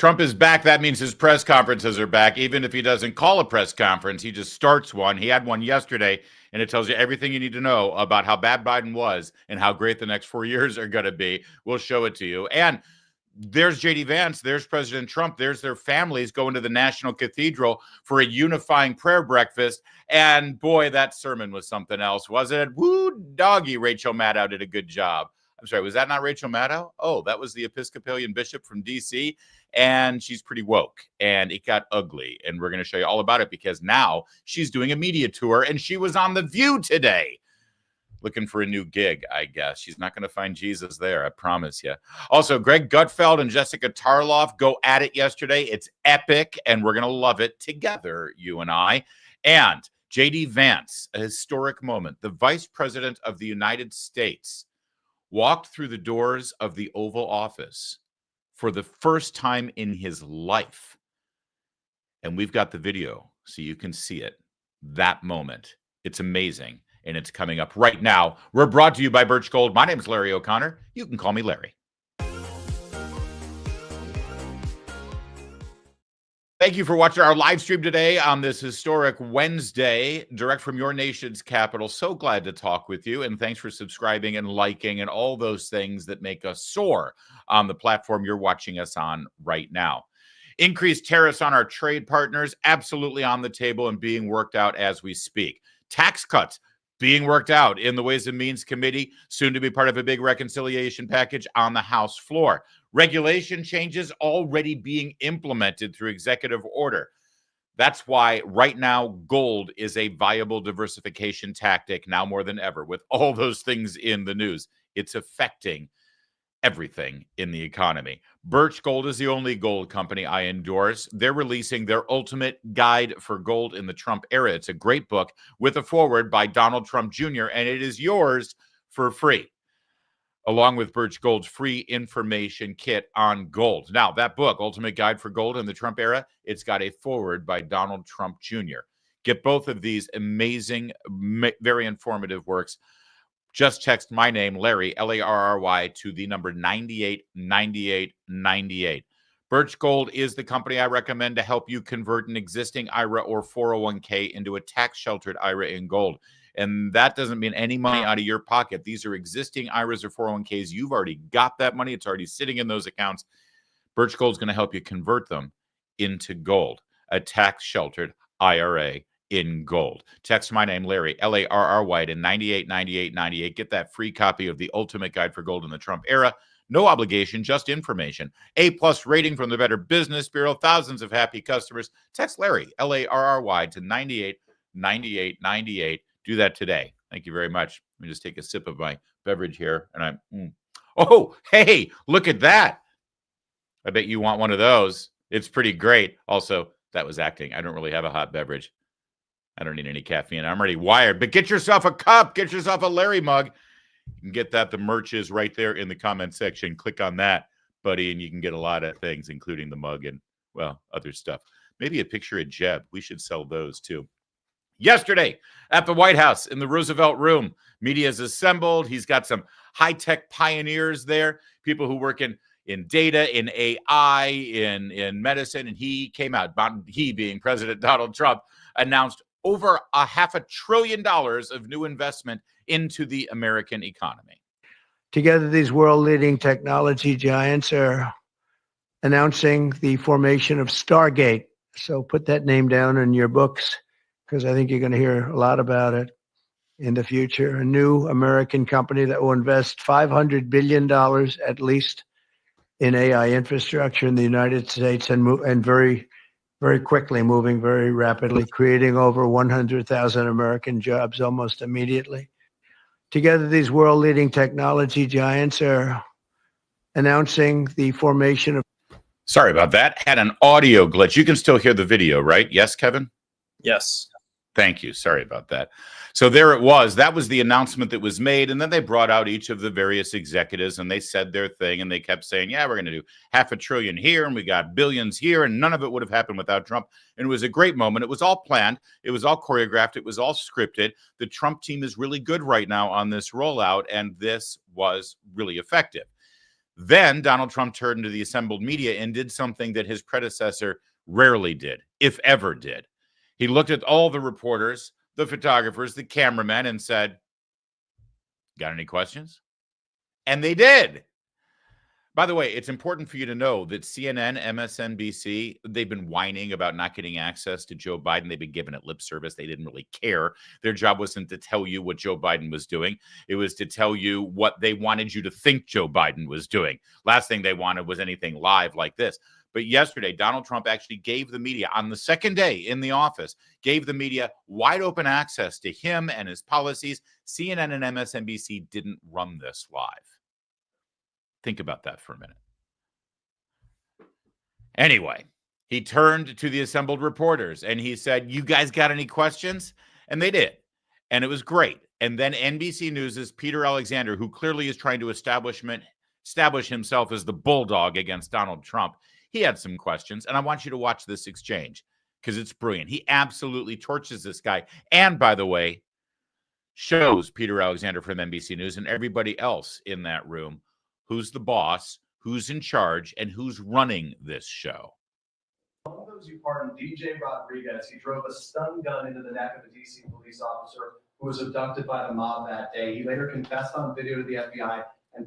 Trump is back. That means his press conferences are back. Even if he doesn't call a press conference, he just starts one. He had one yesterday, and it tells you everything you need to know about how bad Biden was and how great the next 4 years are going to be. We'll show it to you. And there's J.D. Vance. There's President Trump. There's their families going to the National Cathedral for a unifying prayer breakfast. And boy, that sermon was something else, wasn't it? Woo, doggy, Rachel Maddow did a good job. I'm sorry, was that not Rachel Maddow? Oh, that was the Episcopalian bishop from D.C., and she's pretty woke, and it got ugly, and we're going to show you all about it because now she's doing a media tour, and she was on The View today looking for a new gig, I guess. She's not going to find Jesus there, I promise you. Also, Greg Gutfeld and Jessica Tarlov go at it yesterday. It's epic, and we're going to love it together, you and I. And J.D. Vance, a historic moment. The Vice President of the United States walked through the doors of the Oval Office for the first time in his life. And we've got the video so you can see it. That moment. It's amazing. And it's coming up right now. We're brought to you by Birch Gold. My name is Larry O'Connor. You can call me Larry. Thank you for watching our live stream today on this historic Wednesday, direct from your nation's capital. So glad to talk with you. And thanks for subscribing and liking and all those things that make us soar on the platform you're watching us on right now. Increased tariffs on our trade partners, absolutely on the table and being worked out as we speak. Tax cuts being worked out in the Ways and Means Committee, soon to be part of a big reconciliation package on the House floor. Regulation changes already being implemented through executive order. That's why right now gold is a viable diversification tactic now more than ever. With all those things in the news, it's affecting everything in the economy. Birch Gold is the only gold company I endorse. They're releasing their ultimate guide for gold in the Trump era. It's a great book with a foreword by Donald Trump Jr., and it is yours for free, along with Birch Gold's free information kit on gold. Now, that book, Ultimate Guide for Gold in the Trump Era, it's got a foreword by Donald Trump Jr. Get both of these amazing, very informative works. Just text my name, Larry, L-A-R-R-Y, to the number 989898. Birch Gold is the company I recommend to help you convert an existing IRA or 401k into a tax-sheltered IRA in gold. And that doesn't mean any money out of your pocket. These are existing IRAs or 401ks. You've already got that money. It's already sitting in those accounts. Birch Gold is going to help you convert them into gold, a tax-sheltered IRA in gold. Text my name, Larry, L-A-R-R-Y, to 989898. Get that free copy of the Ultimate Guide for Gold in the Trump Era. No obligation, just information. A+ rating from the Better Business Bureau. Thousands of happy customers. Text Larry, L-A-R-R-Y, to 989898. Do that today. Thank you very much. Let me just take a sip of my beverage here. And Oh, hey, look at that. I bet you want one of those. It's pretty great. Also, that was acting. I don't really have a hot beverage. I don't need any caffeine. I'm already wired. But get yourself a cup. Get yourself a Larry mug. You can get that. The merch is right there in the comment section. Click on that, buddy, and you can get a lot of things, including the mug and, well, other stuff. Maybe a picture of Jeb. We should sell those, too. Yesterday at the White House in the Roosevelt Room, media is assembled. He's got some high-tech pioneers there, people who work in data, in AI, in medicine, and he came out, he being President Donald Trump, announced over $500 billion of new investment into the American economy. Together, these world-leading technology giants are announcing the formation of Stargate. So put that name down in your books, because I think you're going to hear a lot about it in the future. A new American company that will invest $500 billion at least in AI infrastructure in the United States, and very quickly, moving very rapidly, creating over 100,000 American jobs almost immediately. Together, these world-leading technology giants are announcing the formation of... Sorry about that. Had an audio glitch. You can still hear the video, right? Yes, Kevin? Yes. Thank you. Sorry about that. So there it was. That was the announcement that was made. And then they brought out each of the various executives and they said their thing. And they kept saying, yeah, we're going to do $500 billion here and we got billions here. And none of it would have happened without Trump. And it was a great moment. It was all planned. It was all choreographed. It was all scripted. The Trump team is really good right now on this rollout. And this was really effective. Then Donald Trump turned to the assembled media and did something that his predecessor rarely did, if ever did. He looked at all the reporters, the photographers, the cameramen, and said, "Got any questions?" And they did. By the way, it's important for you to know that CNN, MSNBC, they've been whining about not getting access to Joe Biden. They've been giving it lip service. They didn't really care. Their job wasn't to tell you what Joe Biden was doing. It was to tell you what they wanted you to think Joe Biden was doing. Last thing they wanted was anything live like this. But yesterday, Donald Trump actually gave the media, on the second day in the office, gave the media wide open access to him and his policies. CNN and MSNBC didn't run this live. Think about that for a minute. Anyway, he turned to the assembled reporters and he said, "You guys got any questions?" And they did. And it was great. And then NBC News' Peter Alexander, who clearly is trying to establish himself as the bulldog against Donald Trump, he had some questions. And I want you to watch this exchange because it's brilliant. He absolutely torches this guy. And by the way, shows Peter Alexander from NBC News and everybody else in that room who's the boss, who's in charge, and who's running this show. All those you pardoned DJ Rodriguez. He drove a stun gun into the neck of a DC police officer who was abducted by the mob that day. He later confessed on video to the FBI. And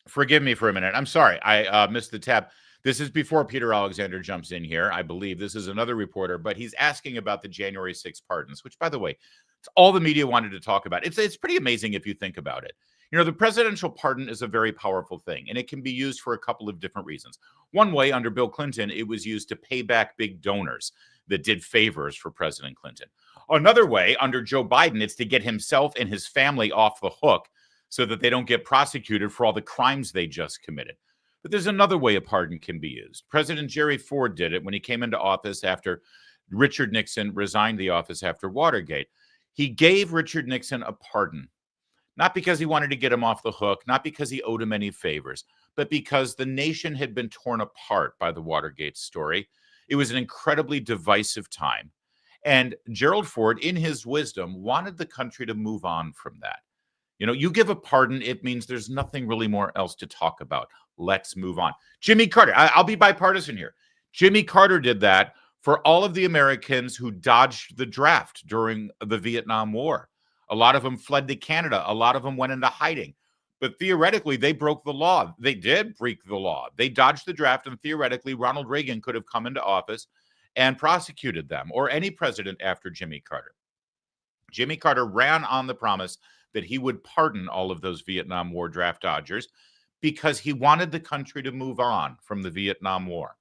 forgive me for a minute. I'm sorry. I missed the tab. This is before Peter Alexander jumps in here. I believe this is another reporter, but he's asking about the January 6th pardons, which, by the way, it's all the media wanted to talk about. It's pretty amazing if you think about it. You know, the presidential pardon is a very powerful thing, and it can be used for a couple of different reasons. One way, under Bill Clinton, it was used to pay back big donors that did favors for President Clinton. Another way, under Joe Biden, it's to get himself and his family off the hook so that they don't get prosecuted for all the crimes they just committed. But there's another way a pardon can be used. President Jerry Ford did it when he came into office after Richard Nixon resigned the office after Watergate. He gave Richard Nixon a pardon. Not because he wanted to get him off the hook, not because he owed him any favors, but because the nation had been torn apart by the Watergate story. It was an incredibly divisive time. And Gerald Ford, in his wisdom, wanted the country to move on from that. You know, you give a pardon, it means there's nothing really more else to talk about. Let's move on. Jimmy Carter, I'll be bipartisan here. Jimmy Carter did that for all of the Americans who dodged the draft during the Vietnam War. A lot of them fled to Canada. A lot of them went into hiding. But theoretically, they broke the law. They did break the law. They dodged the draft, and theoretically, Ronald Reagan could have come into office and prosecuted them, or any president after Jimmy Carter. Jimmy Carter ran on the promise that he would pardon all of those Vietnam War draft dodgers because he wanted the country to move on from the Vietnam War.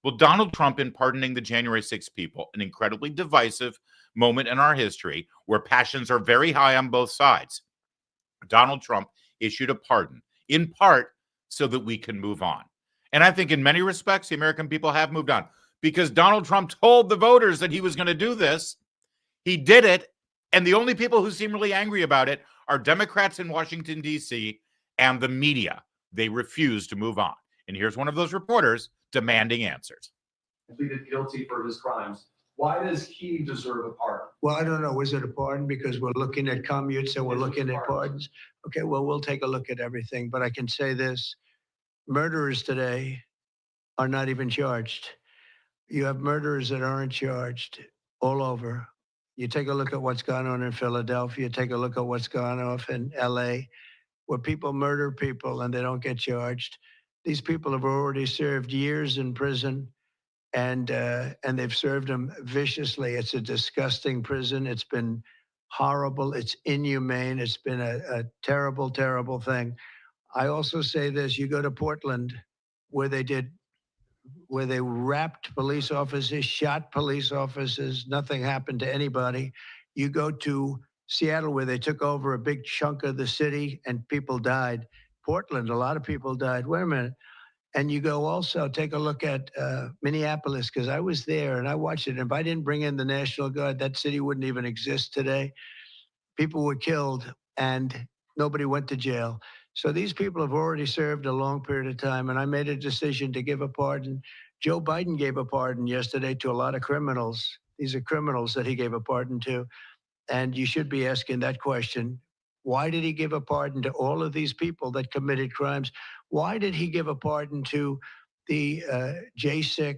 Well, Donald Trump, in pardoning the January 6th people, an incredibly divisive moment in our history where passions are very high on both sides, Donald Trump issued a pardon, in part so that we can move on. And I think in many respects, the American people have moved on because Donald Trump told the voters that he was going to do this. He did it. And the only people who seem really angry about it are Democrats in Washington, D.C. and the media. They refuse to move on. And here's one of those reporters demanding answers. Pleaded guilty for his crimes. Why does he deserve a pardon? Well, I don't know. Was it a pardon? Because we're looking at commutes and we're looking at pardons. Okay, well, we'll take a look at everything. But I can say this. Murderers today are not even charged. You have murderers that aren't charged all over. You take a look at what's gone on in Philadelphia. Take a look at what's gone off in L.A., where people murder people and they don't get charged. These people have already served years in prison, and they've served them viciously. It's a disgusting prison. It's been horrible. It's inhumane. It's been a terrible, terrible thing. I also say this: you go to Portland, where they wrapped police officers, shot police officers. Nothing happened to anybody. You go to Seattle, where they took over a big chunk of the city and people died. Portland, a lot of people died. Wait a minute. And you go also, take a look at Minneapolis, because I was there and I watched it. And if I didn't bring in the National Guard, that city wouldn't even exist today. People were killed and nobody went to jail. So these people have already served a long period of time. And I made a decision to give a pardon. Joe Biden gave a pardon yesterday to a lot of criminals. These are criminals that he gave a pardon to. And you should be asking that question. Why did he give a pardon to all of these people that committed crimes? Why did he give a pardon to the J6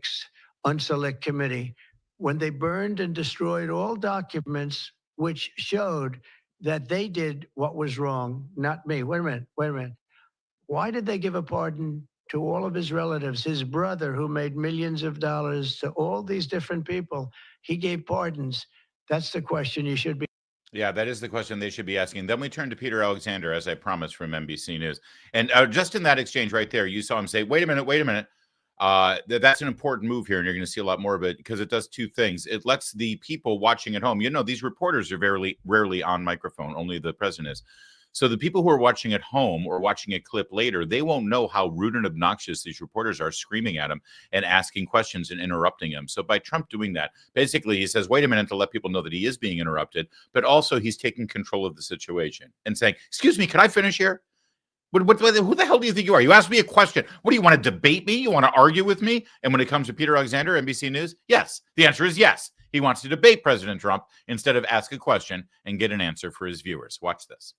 Unselect Committee when they burned and destroyed all documents which showed that they did what was wrong, not me? Wait a minute, wait a minute. Why did they give a pardon to all of his relatives, his brother who made millions of dollars, to all these different people? He gave pardons. That's the question you should be. Yeah, that is the question they should be asking. Then we turn to Peter Alexander, as I promised, from NBC News. And just in that exchange right there, you saw him say, wait a minute, wait a minute. That's an important move here, and you're going to see a lot more of it because it does two things. It lets the people watching at home, you know, these reporters are very rarely on microphone, only the president is. So the people who are watching at home or watching a clip later, they won't know how rude and obnoxious these reporters are, screaming at him and asking questions and interrupting him. So by Trump doing that, basically he says, wait a minute, to let people know that he is being interrupted, but also he's taking control of the situation and saying, excuse me, can I finish here? Who the hell do you think you are? You asked me a question. What do you want to debate me? You want to argue with me? And when it comes to Peter Alexander, NBC News, yes. The answer is yes. He wants to debate President Trump instead of ask a question and get an answer for his viewers. Watch this.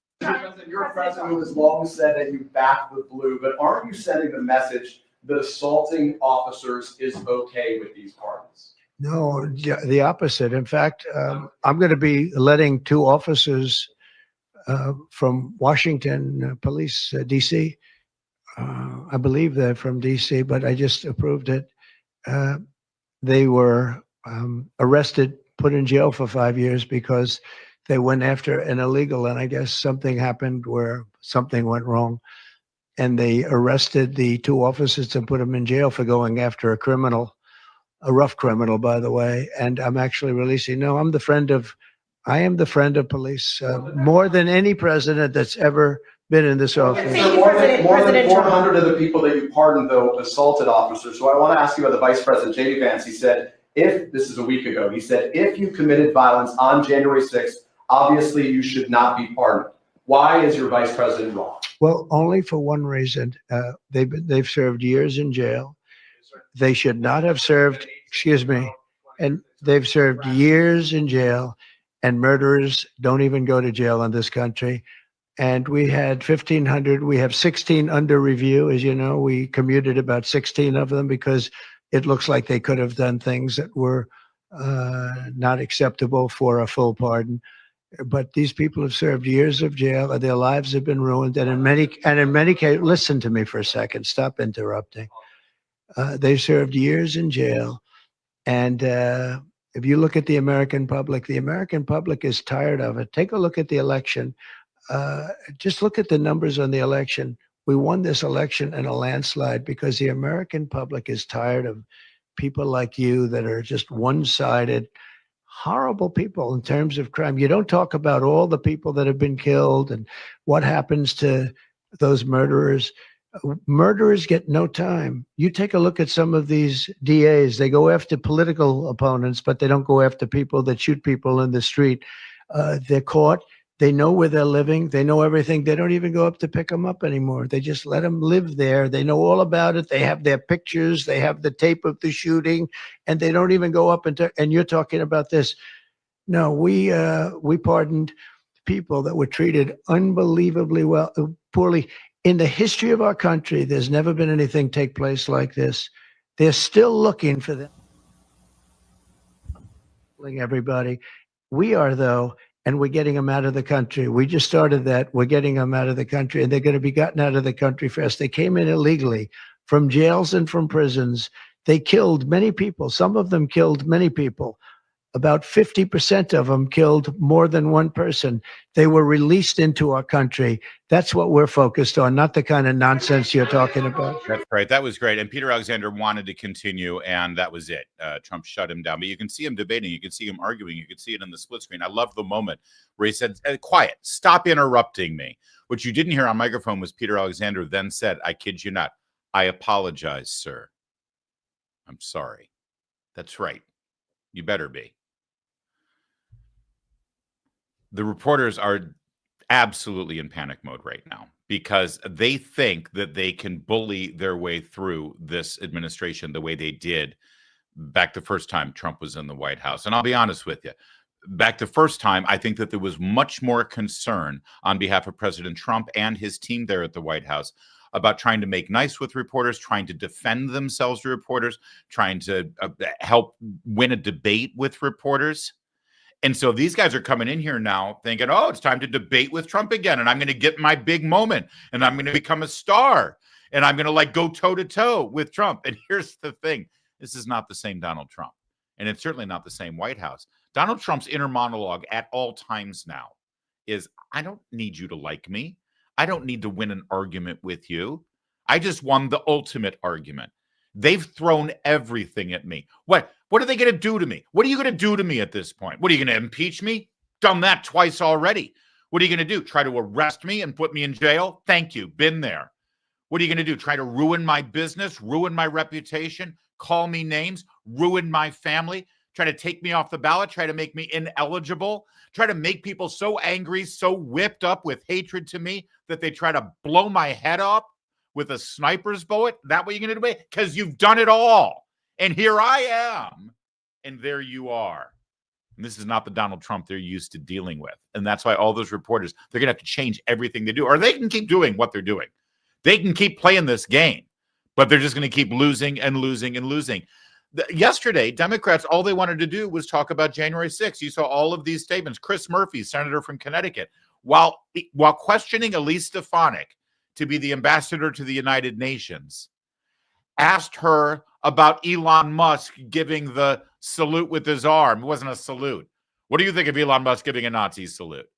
You're a president who has long said that you back the blue, but aren't you sending the message that assaulting officers is okay with these pardons? No, the opposite. In fact, I'm going to be letting two officers from Washington Police, D.C. I believe they're from D.C., but I just approved it. They were arrested, put in jail for 5 years because they went after an illegal, and I guess something happened where something went wrong. And they arrested the two officers and put them in jail for going after a criminal, a rough criminal, by the way. And I'm actually releasing. No, I am the friend of police, more than any president that's ever been in this office. More than 400 of the people that you pardoned, though, assaulted officers. So I want to ask you about the Vice President, J.D. Vance. He said, this is a week ago, he said, if you committed violence on January 6th, obviously you should not be pardoned. Why is your Vice President wrong? Well, only for one reason. They've served years in jail. They should not have served, excuse me, and they've served years in jail, and murderers don't even go to jail in this country. And we had 1,500. We have 16 under review. As you know, we commuted about 16 of them because it looks like they could have done things that were not acceptable for a full pardon. But these people have served years of jail, and their lives have been ruined. And in many cases, listen to me for a second. Stop interrupting. They served years in jail, and if you look at the American public is tired of it. Take a look at the election. Just look at the numbers on the election. We won this election in a landslide because the American public is tired of people like you that are just one-sided, horrible people in terms of crime. You don't talk about all the people that have been killed and what happens to those murderers. Murderers get no time. You take a look at some of these DAs. They go after political opponents, but they don't go after people that shoot people in the street. They're caught. They know where they're living. They know everything. They don't even go up to pick them up anymore. They just let them live there. They know all about it. They have their pictures. They have the tape of the shooting, and they don't even go up and you're talking about this. No, we pardoned people that were treated unbelievably poorly. In the history of our country, there's never been anything take place like this. They're still looking for them. Everybody. We are, though, and we're getting them out of the country. We just started that. We're getting them out of the country, and they're going to be gotten out of the country fast. They came in illegally from jails and from prisons. They killed many people. Some of them killed many people. About 50% of them killed more than one person. They were released into our country. That's what we're focused on, not the kind of nonsense you're talking about. That's right. That was great. And Peter Alexander wanted to continue, and that was it. Trump shut him down. But you can see him debating. You can see him arguing. You can see it in the split screen. I love the moment where he said, quiet, stop interrupting me. What you didn't hear on microphone was Peter Alexander then said, I kid you not, I apologize, sir. I'm sorry. That's right. You better be. The reporters are absolutely in panic mode right now because they think that they can bully their way through this administration the way they did back the first time Trump was in the White House. And I'll be honest with you, back the first time, I think that there was much more concern on behalf of President Trump and his team there at the White House about trying to make nice with reporters, trying to defend themselves to reporters, trying to help win a debate with reporters. And so these guys are coming in here now thinking, oh, it's time to debate with Trump again. And I'm going to get my big moment and I'm going to become a star and I'm going to like go toe to toe with Trump. And here's the thing. This is not the same Donald Trump. And it's certainly not the same White House. Donald Trump's inner monologue at all times now is, I don't need you to like me. I don't need to win an argument with you. I just won the ultimate argument. They've thrown everything at me. What are they going to do to me? What are you going to do to me at this point? What are you going to impeach me? Done that twice already. What are you going to do? Try to arrest me and put me in jail? Thank you. Been there. What are you going to do? Try to ruin my business, ruin my reputation, call me names, ruin my family, try to take me off the ballot, try to make me ineligible, try to make people so angry, so whipped up with hatred to me that they try to blow my head off with a sniper's bullet? That what you're going to do? Because you've done it all. And here I am. And there you are. And this is not the Donald Trump they're used to dealing with. And that's why all those reporters, they're going to have to change everything they do, or they can keep doing what they're doing. They can keep playing this game, but they're just going to keep losing and losing and losing. Yesterday, Democrats, all they wanted to do was talk about January 6th. You saw all of these statements. Chris Murphy, senator from Connecticut, while questioning Elise Stefanik to be the ambassador to the United Nations, asked her about Elon Musk giving the salute with his arm. It wasn't a salute. What do you think of Elon Musk giving a Nazi salute?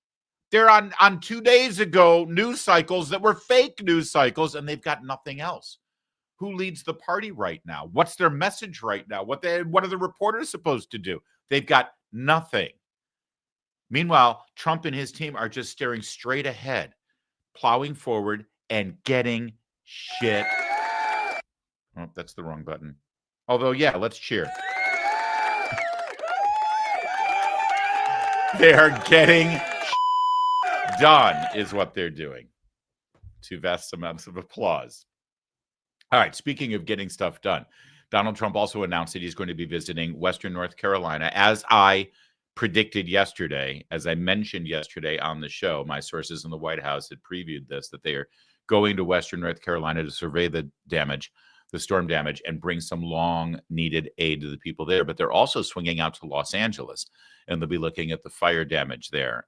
They're on 2 days ago news cycles that were fake news cycles, and they've got nothing else. Who leads the party right now? What's their message right now? What are the reporters supposed to do? They've got nothing. Meanwhile, Trump and his team are just staring straight ahead, plowing forward and getting shit. Oh, that's the wrong button. Although, yeah, let's cheer. They are getting done is what they're doing. To vast amounts of applause. All right, speaking of getting stuff done, Donald Trump also announced that he's going to be visiting Western North Carolina. As I predicted yesterday, as I mentioned yesterday on the show, my sources in the White House had previewed this, that they are going to Western North Carolina to survey the damage, the storm damage, and bring some long-needed aid to the people there. But they're also swinging out to Los Angeles, and they'll be looking at the fire damage there.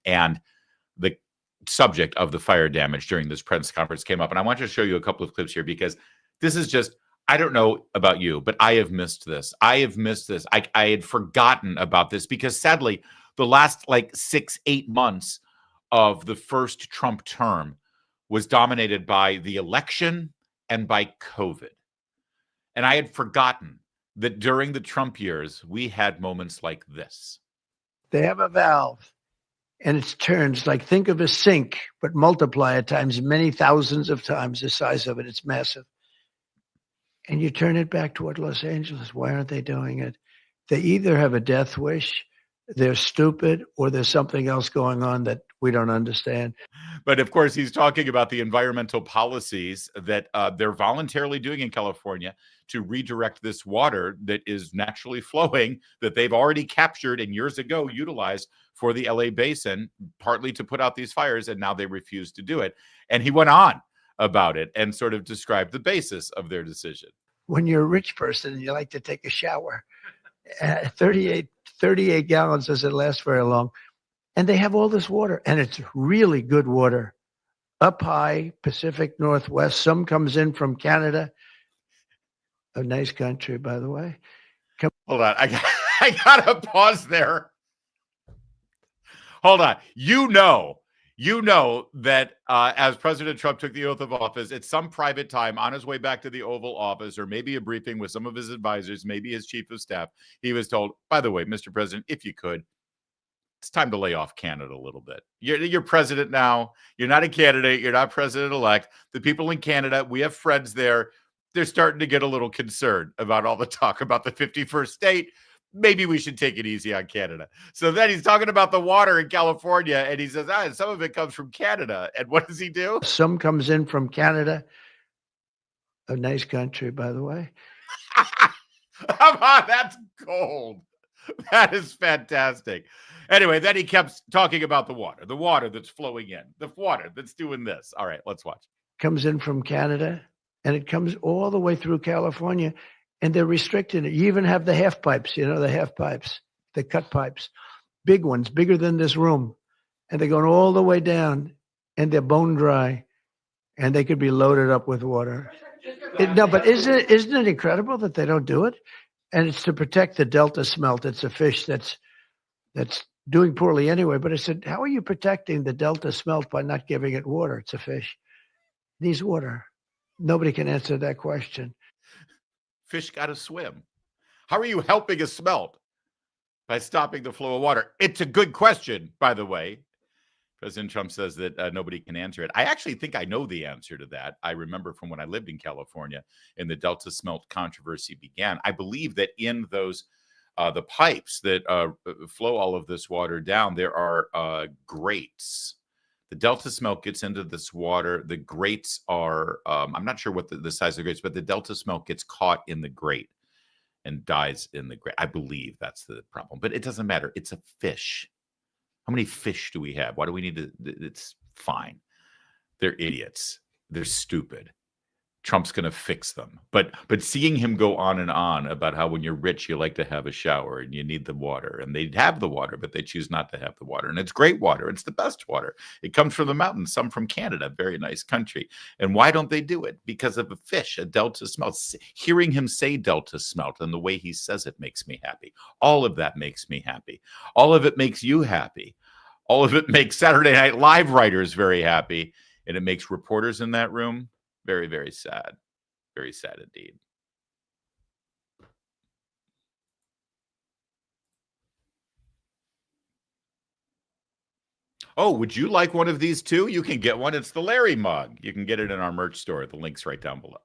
And the subject of the fire damage during this press conference came up. And I want to show you a couple of clips here because this is just, I don't know about you, but I have missed this. I had forgotten about this because sadly, the last 6-8 months of the first Trump term was dominated by the election and by COVID. And I had forgotten that during the Trump years, we had moments like this. They have a valve. And it turns think of a sink, but multiply it times many thousands of times the size of it. It's massive. And you turn it back toward Los Angeles. Why aren't they doing it? They either have a death wish, they're stupid, or there's something else going on that we don't understand. But of course, he's talking about the environmental policies that they're voluntarily doing in California to redirect this water that is naturally flowing, that they've already captured and years ago utilized for the LA basin, partly to put out these fires, and now they refuse to do it. And he went on about it and sort of described the basis of their decision. When you're a rich person and you like to take a shower, 38 gallons doesn't last very long. And they have all this water, and it's really good water. Up high, Pacific Northwest. Some comes in from Canada. A nice country, by the way. Hold on. I gotta pause there. Hold on. You know that as President Trump took the oath of office, at some private time on his way back to the Oval Office, or maybe a briefing with some of his advisors, maybe his chief of staff, he was told, by the way, Mr. President, if you could, it's time to lay off Canada a little bit. You're president now. You're not a candidate. You're not president-elect. The people in Canada, we have friends there. They're starting to get a little concerned about all the talk about the 51st state. Maybe we should take it easy on Canada. So then he's talking about the water in California, and he says, some of it comes from Canada. And what does he do? Some comes in from Canada. A nice country, by the way. Come on, that's gold. That is fantastic. Anyway, then he kept talking about the water that's flowing in, the water that's doing this. All right, let's watch. Comes in from Canada, and it comes all the way through California, and they're restricting it. You even have the half pipes, the half pipes, the cut pipes, big ones, bigger than this room, and they're going all the way down, and they're bone dry, and they could be loaded up with water. No, but isn't it incredible that they don't do it? And it's to protect the Delta smelt. It's a fish that's doing poorly anyway. But I said, how are you protecting the Delta smelt by not giving it water? It's a fish. It needs water. Nobody can answer that question. Fish got to swim. How are you helping a smelt? By stopping the flow of water. It's a good question, by the way. President Trump says that nobody can answer it. I actually think I know the answer to that. I remember from when I lived in California and the Delta smelt controversy began. I believe that in those, the pipes that flow all of this water down, there are grates. The Delta smelt gets into this water. The grates are, I'm not sure what the size of the grates, but the Delta smelt gets caught in the grate and dies in the grate. I believe that's the problem, but it doesn't matter. It's a fish. How many fish do we have? Why do we need to? It's fine. They're idiots. They're stupid. Trump's going to fix them. But seeing him go on and on about how when you're rich, you like to have a shower and you need the water. And they have the water, but they choose not to have the water. And it's great water. It's the best water. It comes from the mountains, some from Canada, very nice country. And why don't they do it? Because of a fish, a Delta smelt. Hearing him say Delta smelt and the way he says it makes me happy. All of that makes me happy. All of it makes you happy. All of it makes Saturday Night Live writers very happy. And it makes reporters in that room very, very sad. Very sad indeed. Oh, would you like one of these too? You can get one. It's the Larry mug. You can get it in our merch store. The link's right down below.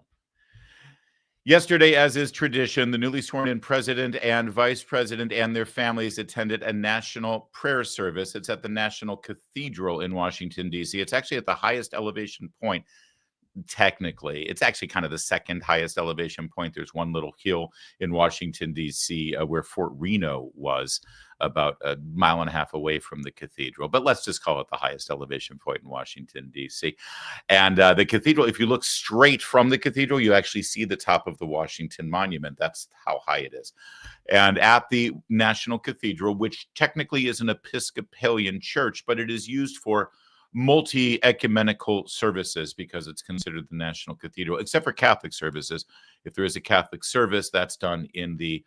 Yesterday, as is tradition, the newly sworn in president and vice president and their families attended a national prayer service. It's at the National Cathedral in Washington, D.C. It's actually at the highest elevation point. Technically, it's actually kind of the second highest elevation point. There's one little hill in Washington, D.C., where Fort Reno was, about a mile and a half away from the cathedral. But let's just call it the highest elevation point in Washington, D.C. And the cathedral, if you look straight from the cathedral, you actually see the top of the Washington Monument. That's how high it is. And at the National Cathedral, which technically is an Episcopalian church, but it is used for multi-ecumenical services because it's considered the National Cathedral, except for Catholic services. If there is a Catholic service, that's done in the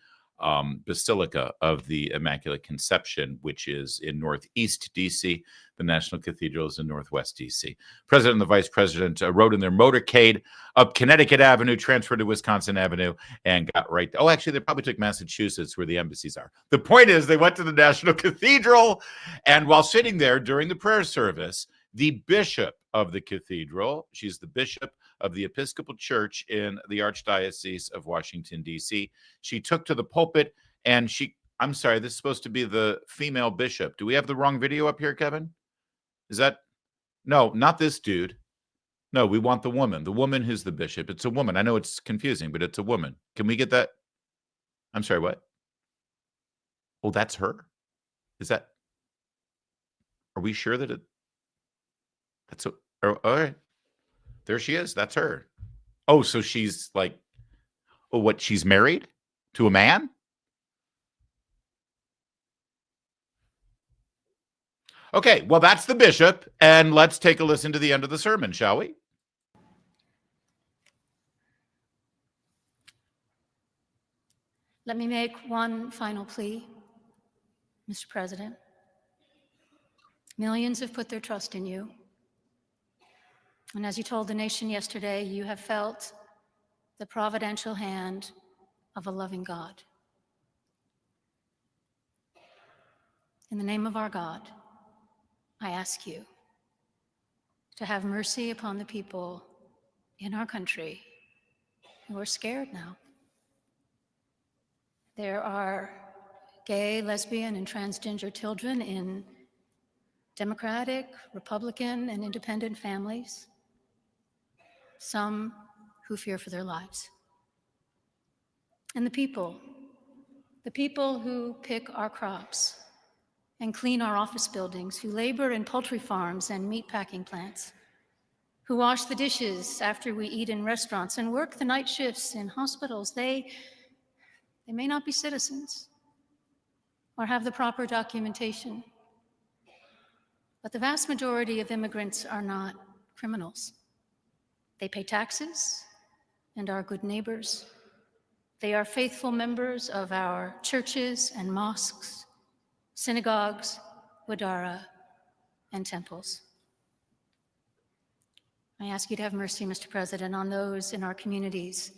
Basilica of the Immaculate Conception, which is in Northeast D.C. The National Cathedral is in Northwest D.C. President and the Vice President rode in their motorcade up Connecticut Avenue, transferred to Wisconsin Avenue, and got right. Oh, actually, they probably took Massachusetts, where the embassies are. The point is, they went to the National Cathedral, and while sitting there during the prayer service, the bishop of the cathedral, she's the bishop of the Episcopal Church in the Archdiocese of Washington, D.C. She took to the pulpit and I'm sorry, this is supposed to be the female bishop. Do we have the wrong video up here, Kevin? Is that? No, not this dude. No, we want the woman who's the bishop. It's a woman. I know it's confusing, but it's a woman. Can we get that? I'm sorry, what? Oh, that's her? Is that? Are we sure that that's all right. There she is. That's her. Oh, so she's like, oh, what? She's married to a man? Okay, well, that's the bishop. And let's take a listen to the end of the sermon, shall we? Let me make one final plea, Mr. President. Millions have put their trust in you. And as you told the nation yesterday, you have felt the providential hand of a loving God. In the name of our God, I ask you to have mercy upon the people in our country who are scared now. There are gay, lesbian, and transgender children in Democratic, Republican, and independent families, some who fear for their lives. And the The people who pick our crops and clean our office buildings, who labor in poultry farms and meat packing plants, who wash the dishes after we eat in restaurants and work the night shifts in hospitals, they may not be citizens or have the proper documentation, but the vast majority of immigrants are not criminals. They pay taxes and are good neighbors. They are faithful members of our churches and mosques, synagogues, wadara, and temples. I ask you to have mercy, Mr. President, on those in our communities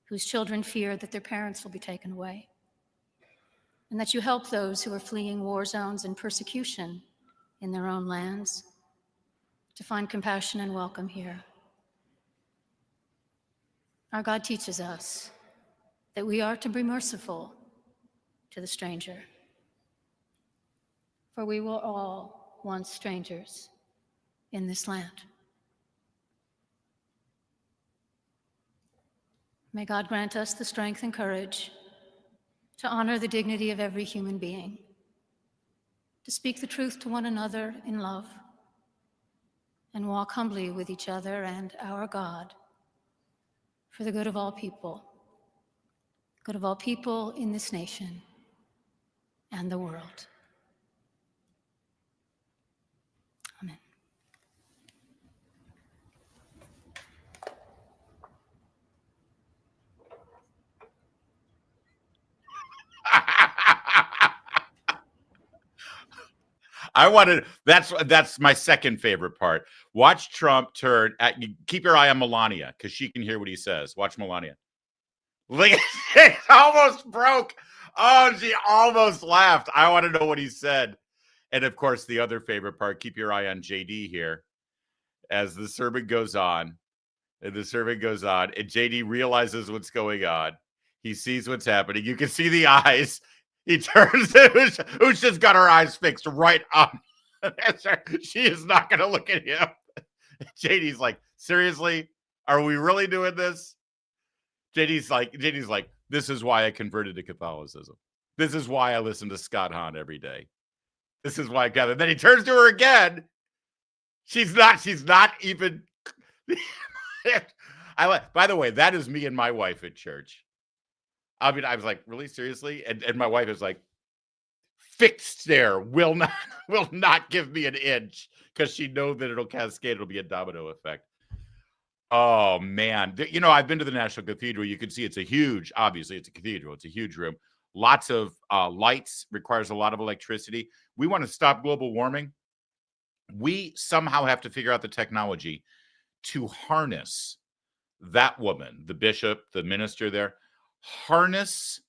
whose children fear that their parents will be taken away, and that you help those who are fleeing war zones and persecution in their own lands to find compassion and welcome here. Our God teaches us that we are to be merciful to the stranger, for we were all once strangers in this land. May God grant us the strength and courage to honor the dignity of every human being, to speak the truth to one another in love, and walk humbly with each other and our God for the good of all people in this nation and the world. Amen. I wanted that's my second favorite part. Watch Trump turn at keep your eye on Melania because she can hear what he says. Watch Melania. Look, it almost broke. Oh, she almost laughed. I want to know what he said. And of course, the other favorite part, keep your eye on JD here as the sermon goes on. And the sermon goes on, and JD realizes what's going on. He sees what's happening. You can see the eyes. He turns to who's just got her eyes fixed right on. She is not going to look at him. JD's like, seriously? Are we really doing this? JD's like, this is why I converted to Catholicism. This is why I listen to Scott Hahn every day. This is why I got it. Then he turns to her again. She's not even. By the way, that is me and my wife at church. I mean, I was like, really, seriously? And my wife is like, fixed stare, will not give me an inch because she knows that it'll cascade. It'll be a domino effect. Oh, man. You know, I've been to the National Cathedral. You can see obviously it's a cathedral. It's a huge room. Lots of lights, requires a lot of electricity. We want to stop global warming. We somehow have to figure out the technology to harness that woman, the bishop, the minister there, harness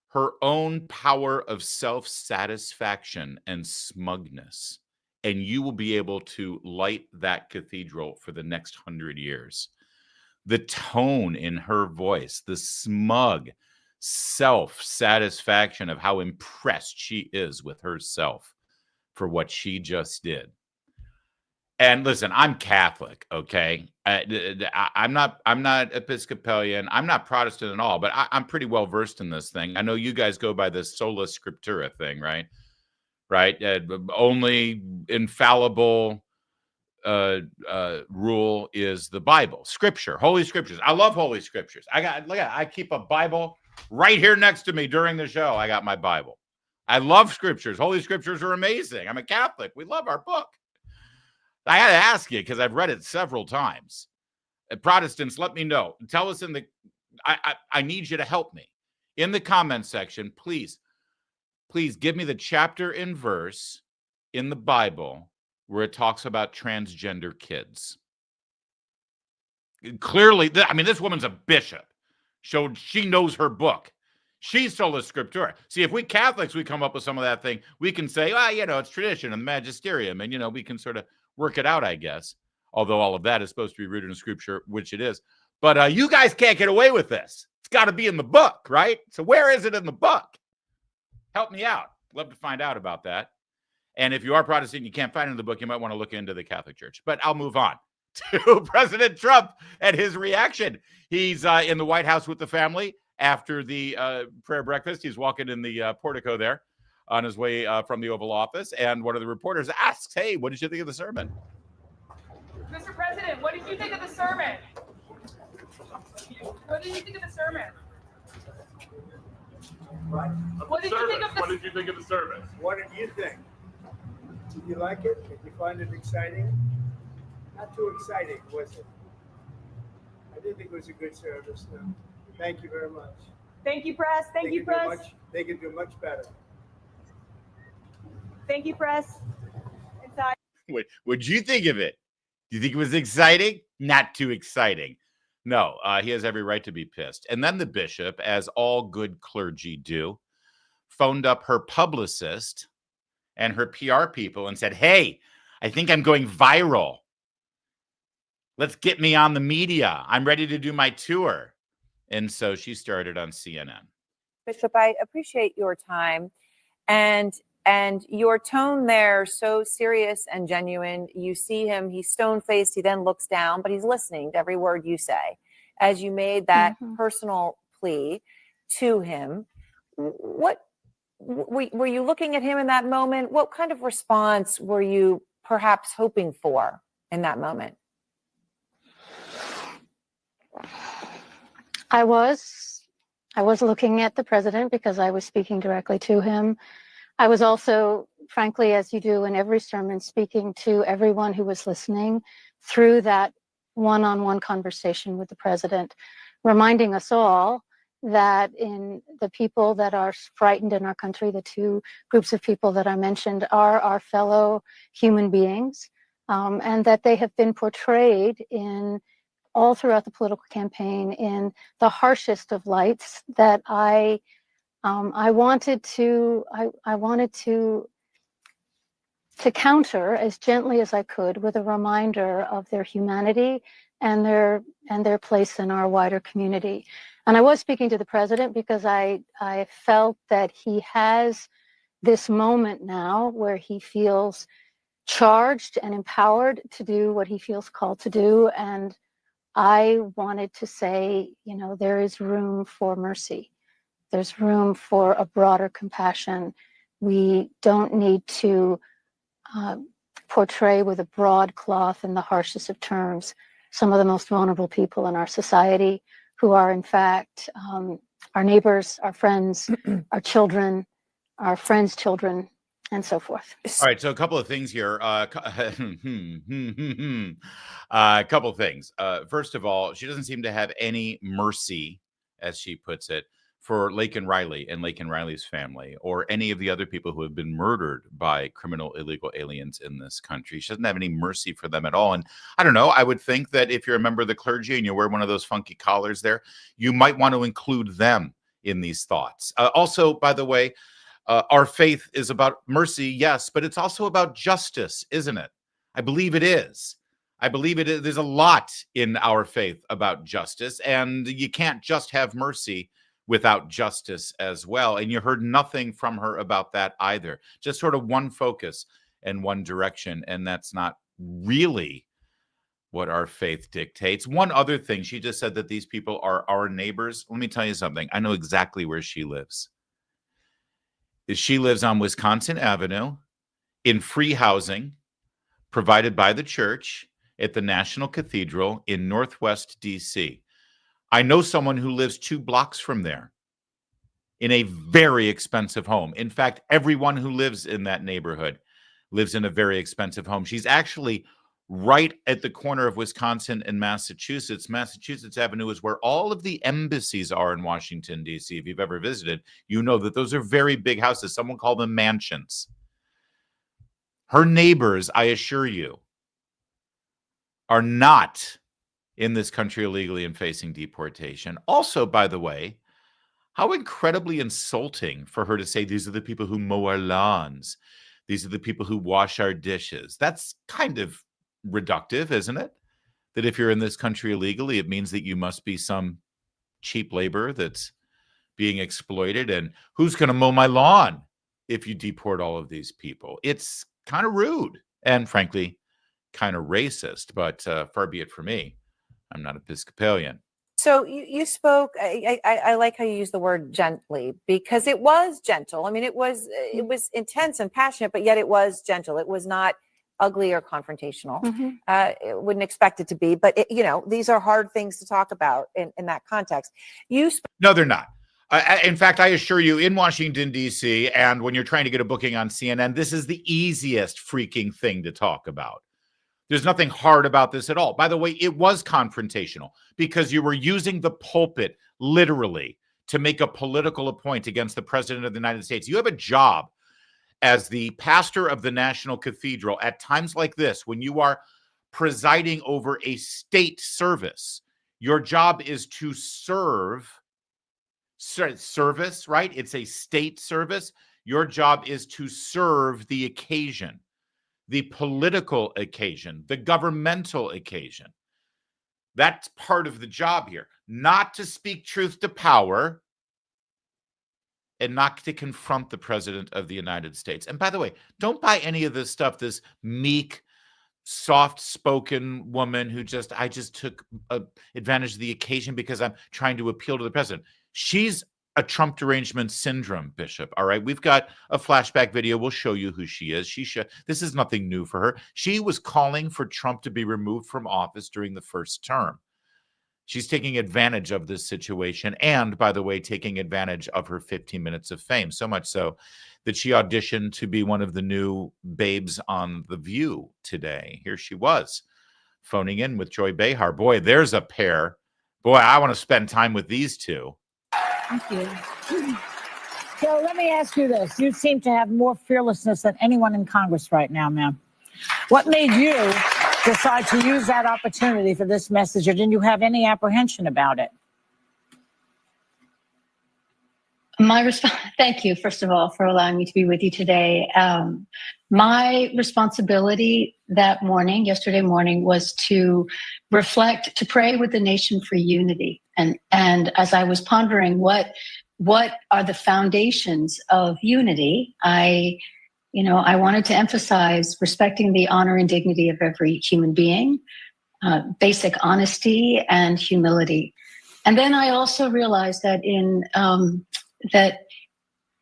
her own power of self-satisfaction and smugness, and you will be able to light that cathedral for the next 100 years. The tone in her voice, the smug self-satisfaction of how impressed she is with herself for what she just did. And listen, I'm Catholic, okay? I'm not Episcopalian. I'm not Protestant at all, but I'm pretty well versed in this thing. I know you guys go by this sola scriptura thing, right? Right? Only infallible rule is the Bible, Scripture, Holy Scriptures. I love Holy Scriptures. I keep a Bible right here next to me during the show. I got my Bible. I love Scriptures. Holy Scriptures are amazing. I'm a Catholic. We love our book. I had to ask you because I've read it several times. Protestants, let me know. Tell us I need you to help me. In the comment section, please give me the chapter and verse in the Bible where it talks about transgender kids. Clearly, this woman's a bishop. So she knows her book. She's sola scriptura. See, if we Catholics, we come up with some of that thing, we can say, it's tradition and magisterium, and, we can sort of work it out, I guess. Although all of that is supposed to be rooted in Scripture, which it is. But you guys can't get away with this. It's got to be in the book, right? So where is it in the book? Help me out. Love to find out about that. And if you are Protestant and you can't find it in the book, you might want to look into the Catholic Church. But I'll move on to President Trump and his reaction. He's in the White House with the family, after the prayer breakfast. He's walking in the portico there on his way from the Oval Office. And one of the reporters asks, hey, what did you think of the sermon? Mr. President, what did you think of the sermon? What did you think of the sermon? What did you think of the? What did you think of the service? What did you think? Did you like it? Did you find it exciting? Not too exciting, was it? I did think it was a good service. No. Thank you very much. Thank you, press. Thank you, press. They could do much better. Thank you, press. Inside. What'd you think of it? Do you think it was exciting? Not too exciting. No, he has every right to be pissed. And then the bishop, as all good clergy do, phoned up her publicist and her PR people and said, hey, I think I'm going viral. Let's get me on the media. I'm ready to do my tour. And so she started on CNN. Bishop, I appreciate your time and your tone there, so serious and genuine. You see him, he's stone-faced, he then looks down, but he's listening to every word you say. As you made that personal plea to him, what were you looking at him in that moment? What kind of response were you perhaps hoping for in that moment? I was looking at the president because I was speaking directly to him. I was also, frankly, as you do in every sermon, speaking to everyone who was listening through that one-on-one conversation with the president, reminding us all that in the people that are frightened in our country, the two groups of people that I mentioned are our fellow human beings, and that they have been portrayed in all throughout the political campaign in the harshest of lights that I wanted to counter as gently as I could with a reminder of their humanity and their place in our wider community. And I was speaking to the president because I felt that he has this moment now where he feels charged and empowered to do what he feels called to do. And I wanted to say, you know, there is room for mercy. There's room for a broader compassion. We don't need to portray with a broad cloth in the harshest of terms some of the most vulnerable people in our society who are, in fact, our neighbors, our friends, our children, our friends' children, and so forth. All right, so a couple of things here. A couple of things. First of all, she doesn't seem to have any mercy, as she puts it, for Laken Riley and Laken Riley's family, or any of the other people who have been murdered by criminal illegal aliens in this country. She doesn't have any mercy for them at all. And I don't know, I would think that if you're a member of the clergy and you wear one of those funky collars there, you might want to include them in these thoughts. Also, by the way, our faith is about mercy, yes, but it's also about justice, isn't it? I believe it is. I believe it is. There's a lot in our faith about justice, and you can't just have mercy without justice as well. And you heard nothing from her about that either. Just sort of one focus and one direction, and that's not really what our faith dictates. One other thing, she just said that these people are our neighbors. Let me tell you something. I know exactly where she lives. She lives on Wisconsin Avenue in free housing provided by the church at the National Cathedral in Northwest DC. I know someone who lives 2 blocks from there in a very expensive home. In fact, everyone who lives in that neighborhood lives in a very expensive home. She's actually right at the corner of Wisconsin and Massachusetts. Massachusetts Avenue is where all of the embassies are in Washington, D.C. If you've ever visited, you know that those are very big houses. Someone called them mansions. Her neighbors, I assure you, are not in this country illegally and facing deportation. Also, by the way, how incredibly insulting for her to say these are the people who mow our lawns. These are the people who wash our dishes. That's kind of reductive, isn't it? That if you're in this country illegally, it means that you must be some cheap labor that's being exploited. And who's going to mow my lawn if you deport all of these people? It's kind of rude and, frankly, kind of racist. But far be it from me. I'm not Episcopalian. So you spoke. I like how you use the word gently, because it was gentle. I mean, it was intense and passionate, but yet it was gentle. It was not ugly or confrontational. It wouldn't expect it to be, but these are hard things to talk about in that context. No, they're not. In fact, I assure you, in Washington, D.C., and when you're trying to get a booking on CNN, this is the easiest freaking thing to talk about. There's nothing hard about this at all. By the way, it was confrontational because you were using the pulpit literally to make a political point against the president of the United States. You have a job as the pastor of the National Cathedral at times like this, when you are presiding over a state service. Your job is to serve service, right? It's a state service. Your job is to serve the occasion, the political occasion, the governmental occasion. That's part of the job here, not to speak truth to power and not to confront the president of the United States. And by the way, don't buy any of this stuff, this meek, soft-spoken woman who I just took advantage of the occasion because I'm trying to appeal to the president. She's a Trump derangement syndrome, Bishop. All right. We've got a flashback video. We'll show you who she is. This is nothing new for her. She was calling for Trump to be removed from office during the first term. She's taking advantage of this situation. And by the way, taking advantage of her 15 minutes of fame. So much so that she auditioned to be one of the new babes on The View today. Here she was phoning in with Joy Behar. Boy, there's a pair. Boy, I want to spend time with these two. Thank you. So let me ask you this. You seem to have more fearlessness than anyone in Congress right now, ma'am. What made you decide to use that opportunity for this message, or didn't you have any apprehension about it? My response, thank you, first of all, for allowing me to be with you today. My responsibility that morning, yesterday morning, was to reflect, to pray with the nation for unity. And as I was pondering what are the foundations of unity, I wanted to emphasize respecting the honor and dignity of every human being, basic honesty and humility. And then I also realized that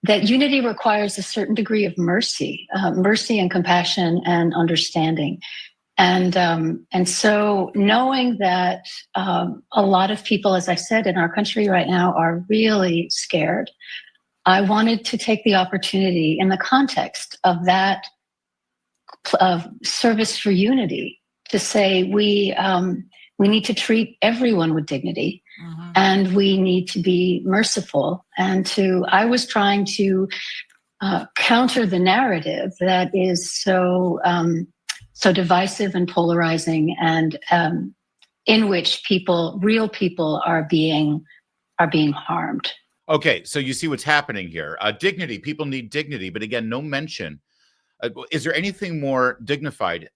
that unity requires a certain degree of mercy and compassion and understanding. And so knowing that a lot of people, as I said, in our country right now are really scared, I wanted to take the opportunity in the context of that service for unity to say we need to treat everyone with dignity. And we need to be merciful. I was trying to counter the narrative that is so divisive and polarizing, and in which real people are being harmed. Okay, so you see what's happening here. Dignity, people need dignity, but again, no mention. Is there anything more dignified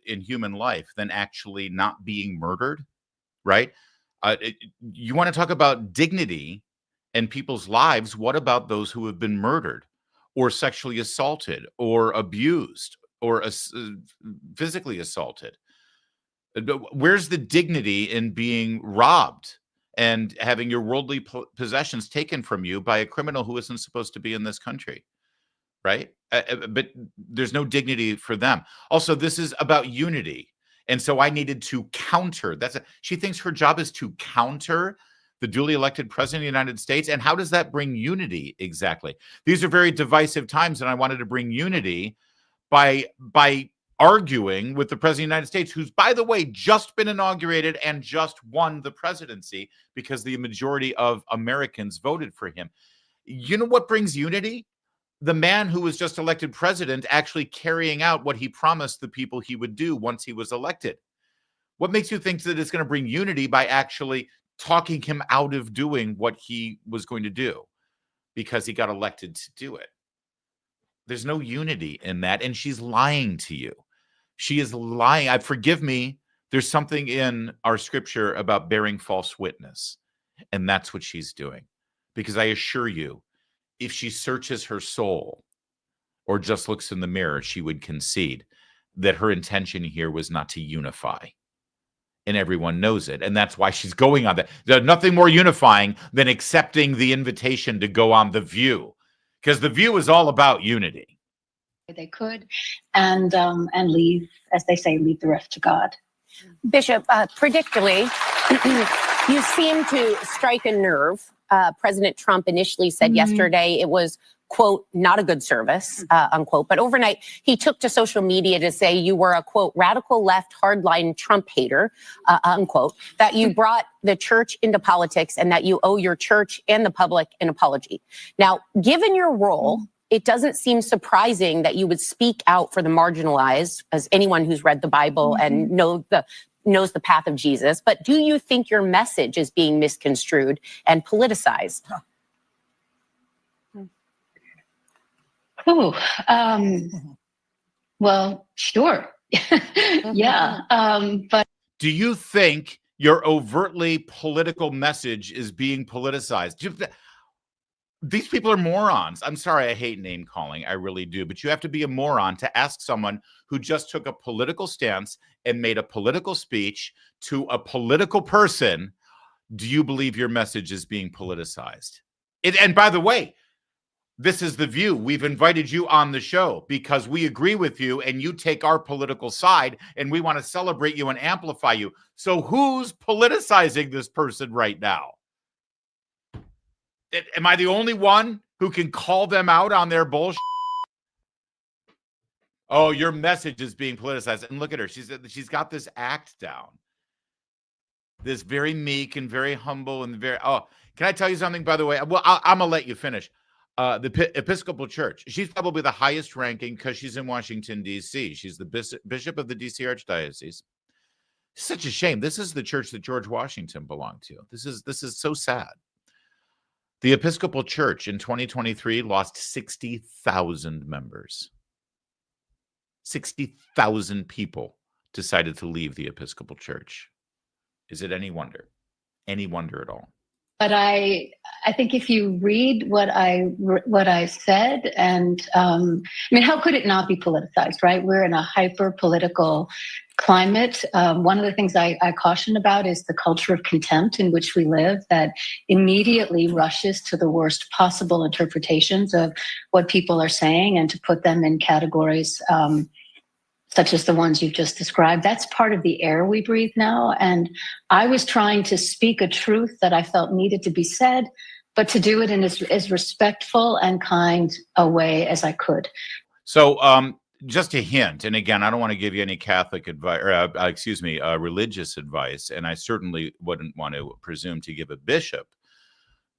in human life than actually not being murdered, right? You want to talk about dignity and people's lives. What about those who have been murdered or sexually assaulted or abused or physically assaulted? Where's the dignity in being robbed and having your worldly possessions taken from you by a criminal who isn't supposed to be in this country, right? But there's no dignity for them. Also, this is about unity. And so I needed to counter. She thinks her job is to counter the duly elected president of the United States. And how does that bring unity exactly? These are very divisive times, and I wanted to bring unity by arguing with the president of the United States, who's, by the way, just been inaugurated and just won the presidency because the majority of Americans voted for him. You know what brings unity? The man who was just elected president actually carrying out what he promised the people he would do once he was elected. What makes you think that it's going to bring unity by actually talking him out of doing what he was going to do because he got elected to do it? There's no unity in that, and she's lying to you. She is lying. Forgive me. There's something in our scripture about bearing false witness, and that's what she's doing. Because I assure you, if she searches her soul or just looks in the mirror, she would concede that her intention here was not to unify. and everyone knows it. And that's why she's going on that. There's nothing more unifying than accepting the invitation to go on The View, because The View is all about unity. They could, and leave, as they say, leave the rest to God. Bishop, predictably, you seem to strike a nerve. President Trump initially said yesterday it was, quote, not a good service, unquote. But overnight, he took to social media to say you were a, quote, radical left hardline Trump hater, unquote, that you brought the church into politics and that you owe your church and the public an apology. Now, given your role, it doesn't seem surprising that you would speak out for the marginalized, as anyone who's read the Bible and knows the path of Jesus. But do you think your message is being misconstrued and politicized? Well, sure. Yeah. But do you think your overtly political message is being politicized? These people are morons. I'm sorry, I hate name calling. I really do. But you have to be a moron to ask someone who just took a political stance and made a political speech to a political person, do you believe your message is being politicized? And by the way, this is The View. We've invited you on the show because we agree with you and you take our political side and we want to celebrate you and amplify you. So who's politicizing this person right now? Am I the only one who can call them out on their bullshit? Oh, your message is being politicized. And look at her. She's got this act down. This very meek and very humble and very, oh, can I tell you something, by the way? Well, I'm going to let you finish. The Episcopal Church, she's probably the highest ranking because she's in Washington, D.C. She's the bishop of the D.C. Archdiocese. Such a shame. This is the church that George Washington belonged to. This is so sad. The Episcopal Church in 2023 lost 60,000 members. 60,000 people decided to leave the Episcopal Church. Is it any wonder? Any wonder at all? But I think if you read what I said, and I mean, how could it not be politicized, right? We're in a hyper political climate. One of the things I caution about is the culture of contempt in which we live that immediately rushes to the worst possible interpretations of what people are saying and to put them in categories such as the ones you've just described. That's part of the air we breathe now. And I was trying to speak a truth that I felt needed to be said, but to do it in as respectful and kind a way as I could. So just a hint, and again, I don't want to give you any Catholic advice, or religious advice, and I certainly wouldn't want to presume to give a bishop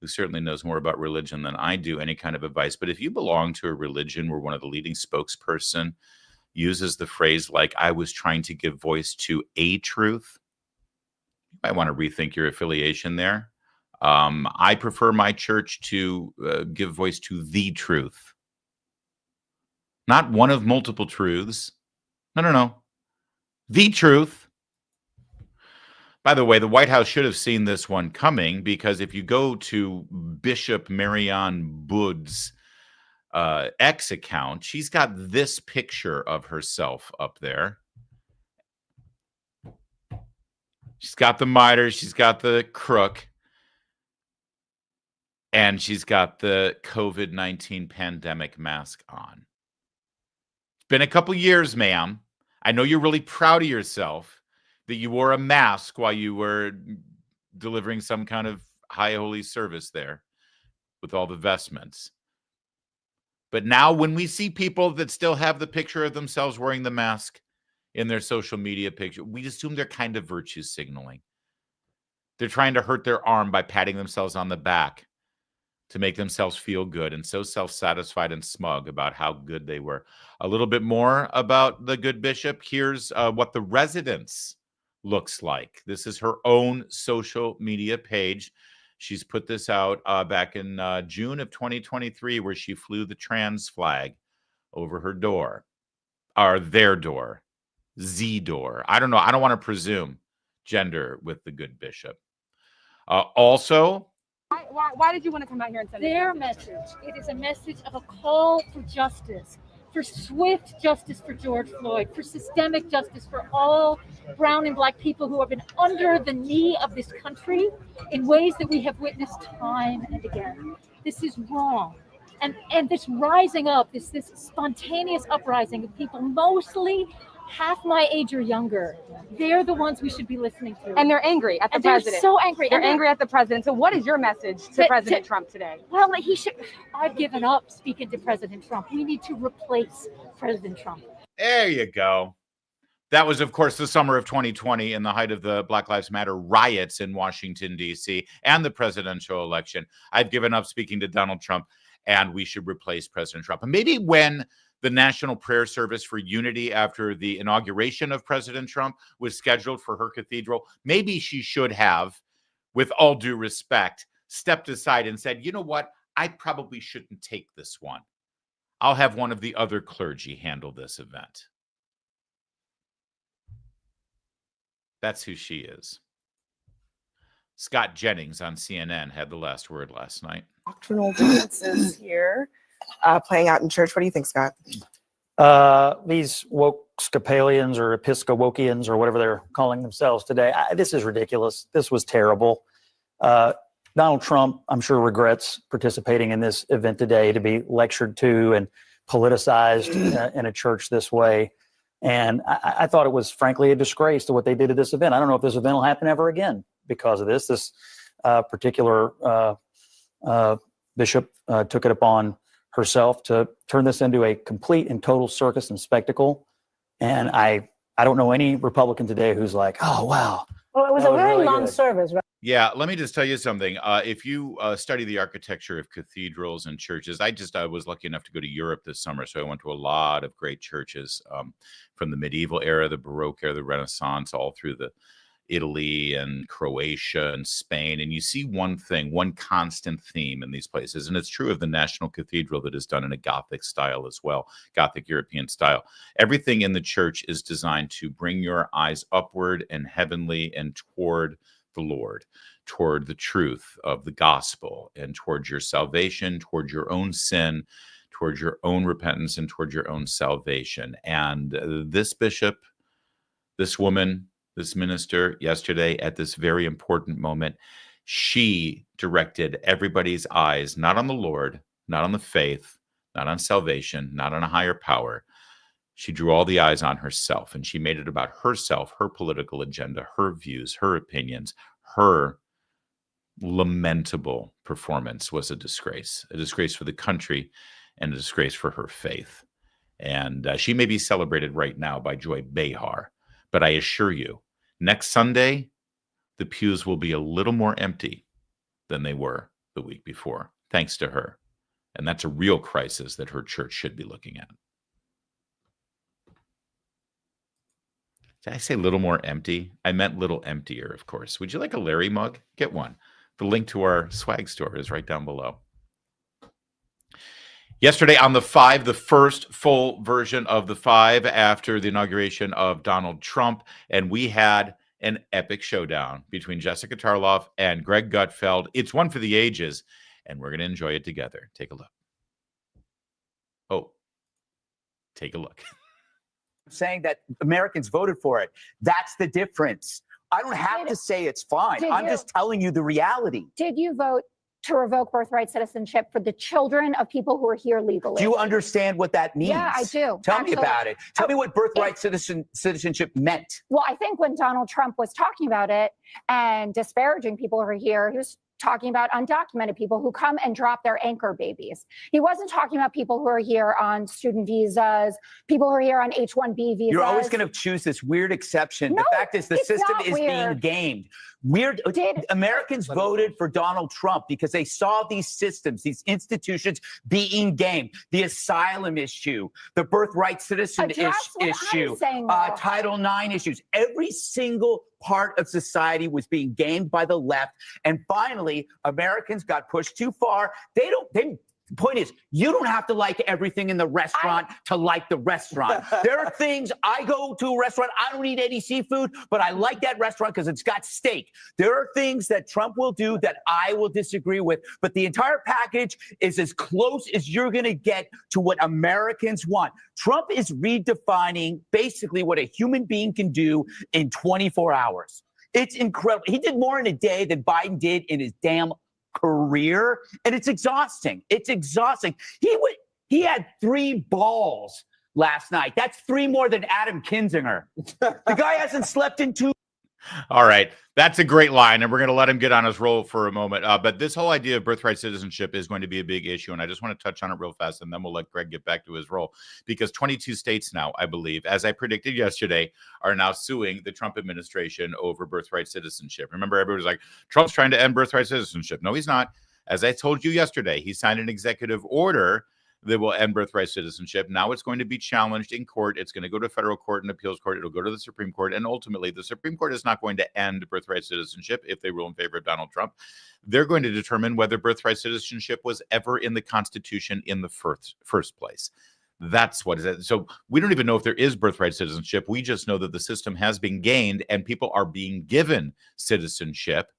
who certainly knows more about religion than I do any kind of advice. But if you belong to a religion where one of the leading spokesperson uses the phrase like, I was trying to give voice to a truth, you might want to rethink your affiliation there. I prefer my church to give voice to the truth. Not one of multiple truths. No. The truth. By the way, the White House should have seen this one coming, because if you go to Bishop Marianne Boud's X account, she's got this picture of herself up there. She's got the mitre, she's got the crook, and she's got the COVID-19 pandemic mask on. It's been a couple years, ma'am. I know you're really proud of yourself that you wore a mask while you were delivering some kind of high holy service there with all the vestments. But now when we see people that still have the picture of themselves wearing the mask in their social media picture, we assume they're kind of virtue signaling. They're trying to hurt their arm by patting themselves on the back to make themselves feel good and so self-satisfied and smug about how good they were. A little bit more about the good bishop. Here's what the residence looks like. This is her own social media page. She's put this out back in June of 2023, where she flew the trans flag over her door, or their door, Z door. I don't know. I don't want to presume gender with the good bishop. Also, why did you want to come out here and say their message? It is a message of a call for justice for swift justice for George Floyd, for systemic justice for all brown and black people who have been under the knee of this country in ways that we have witnessed time and again. This is wrong. And this rising up, this spontaneous uprising of people, mostly half my age or younger, they're the ones we should be listening to. And they're angry at the president. They're so angry. They're angry at the president. So what is your message to President Trump today? Well, I've given up speaking to President Trump. We need to replace President Trump. There you go. That was, of course, the summer of 2020 in the height of the Black Lives Matter riots in Washington, D.C. and the presidential election. I've given up speaking to Donald Trump, and we should replace President Trump. And maybe when the National Prayer Service for Unity after the inauguration of President Trump was scheduled for her cathedral, maybe she should have, with all due respect, stepped aside and said, you know what, I probably shouldn't take this one. I'll have one of the other clergy handle this event. That's who she is. Scott Jennings on CNN had the last word last night. Doctrinal differences here playing out in church. What do you think, Scott? These woke Scapalians or Episcopokians or whatever they're calling themselves today, this is ridiculous. This was terrible. Donald Trump, I'm sure, regrets participating in this event today to be lectured to and politicized in a church this way. And I thought it was, frankly, a disgrace to what they did at this event. I don't know if this event will happen ever again because of this. This particular bishop took it upon herself to turn this into a complete and total circus and spectacle. And I don't know any Republican today who's like, oh, wow. Well, it was a very long service, right? Yeah, let me just tell you something. If you study the architecture of cathedrals and churches, I was lucky enough to go to Europe this summer, so I went to a lot of great churches from the medieval era, the Baroque era, the Renaissance, all through the Italy and Croatia and Spain. And you see one thing, one constant theme in these places, and it's true of the National Cathedral that is done in a Gothic style as well, Gothic European style. Everything in the church is designed to bring your eyes upward and heavenly and toward the Lord, toward the truth of the gospel, and toward your salvation, toward your own sin, toward your own repentance, and toward your own salvation. And this bishop, this woman, this minister yesterday at this very important moment, she directed everybody's eyes, not on the Lord, not on the faith, not on salvation, not on a higher power. She drew all the eyes on herself, and she made it about herself, her political agenda, her views, her opinions. Her lamentable performance was a disgrace for the country and a disgrace for her faith. And she may be celebrated right now by Joy Behar, but I assure you, next Sunday, the pews will be a little more empty than they were the week before, thanks to her. And that's a real crisis that her church should be looking at. Did I say little more empty? I meant little emptier, of course. Would you like a Larry mug? Get one. The link to our swag store is right down below. Yesterday on The Five, the first full version of The Five after the inauguration of Donald Trump, and we had an epic showdown between Jessica Tarlov and Greg Gutfeld. It's one for the ages, and we're going to enjoy it together. Take a look. Oh, take a look. Saying that Americans voted for it. That's the difference. I don't have to say it's fine. I'm just telling you the reality. Did you vote to revoke birthright citizenship for the children of people who are here legally? Do you understand what that means? Yeah, I do. Tell me about it. Tell me what birthright citizenship meant. Well, I think when Donald Trump was talking about it and disparaging people who are here, he was talking about undocumented people who come and drop their anchor babies. He wasn't talking about people who are here on student visas, people who are here on H-1B visas. You're always going to choose this weird exception. No, the fact is the system is being gamed. Americans voted for Donald Trump because they saw these systems, these institutions being gamed. The asylum issue, the birthright citizen issue, Title IX issues. Every single part of society was being gamed by the left. And finally, Americans got pushed too far. The point is, you don't have to like everything in the restaurant to like the restaurant. There are things, I go to a restaurant, I don't eat any seafood, but I like that restaurant because it's got steak. There are things that Trump will do that I will disagree with, but the entire package is as close as you're going to get to what Americans want. Trump is redefining basically what a human being can do in 24 hours. It's incredible. He did more in a day than Biden did in his damn career, and it's exhausting. It's exhausting. He had 3 balls last night. That's 3 more than Adam Kinzinger. The guy hasn't slept in 2. All right. That's a great line, and we're going to let him get on his roll for a moment. But this whole idea of birthright citizenship is going to be a big issue, and I just want to touch on it real fast, and then we'll let Greg get back to his role. Because 22 states now, I believe, as I predicted yesterday, are now suing the Trump administration over birthright citizenship. Remember, everybody's like, Trump's trying to end birthright citizenship. No, he's not. As I told you yesterday, he signed an executive order that will end birthright citizenship. Now it's going to be challenged in court. It's going to go to federal court and appeals court. It'll go to the Supreme Court. And ultimately, the Supreme Court is not going to end birthright citizenship if they rule in favor of Donald Trump. They're going to determine whether birthright citizenship was ever in the Constitution in the first place. That's what is it. So we don't even know if there is birthright citizenship. We just know that the system has been gained and people are being given citizenship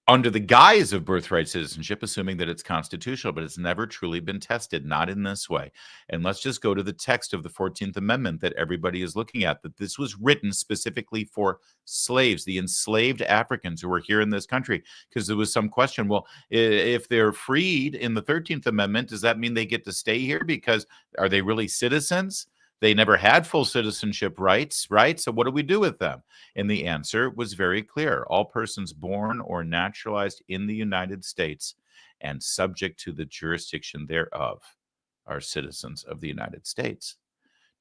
under the guise of birthright citizenship, assuming that it's constitutional, but it's never truly been tested, not in this way. And let's just go to the text of the 14th Amendment that everybody is looking at, that this was written specifically for slaves, the enslaved Africans who were here in this country, because there was some question, well, if they're freed in the 13th Amendment, does that mean they get to stay here? Because are they really citizens? They never had full citizenship rights, right? So what do we do with them? And the answer was very clear. All persons born or naturalized in the United States and subject to the jurisdiction thereof are citizens of the United States.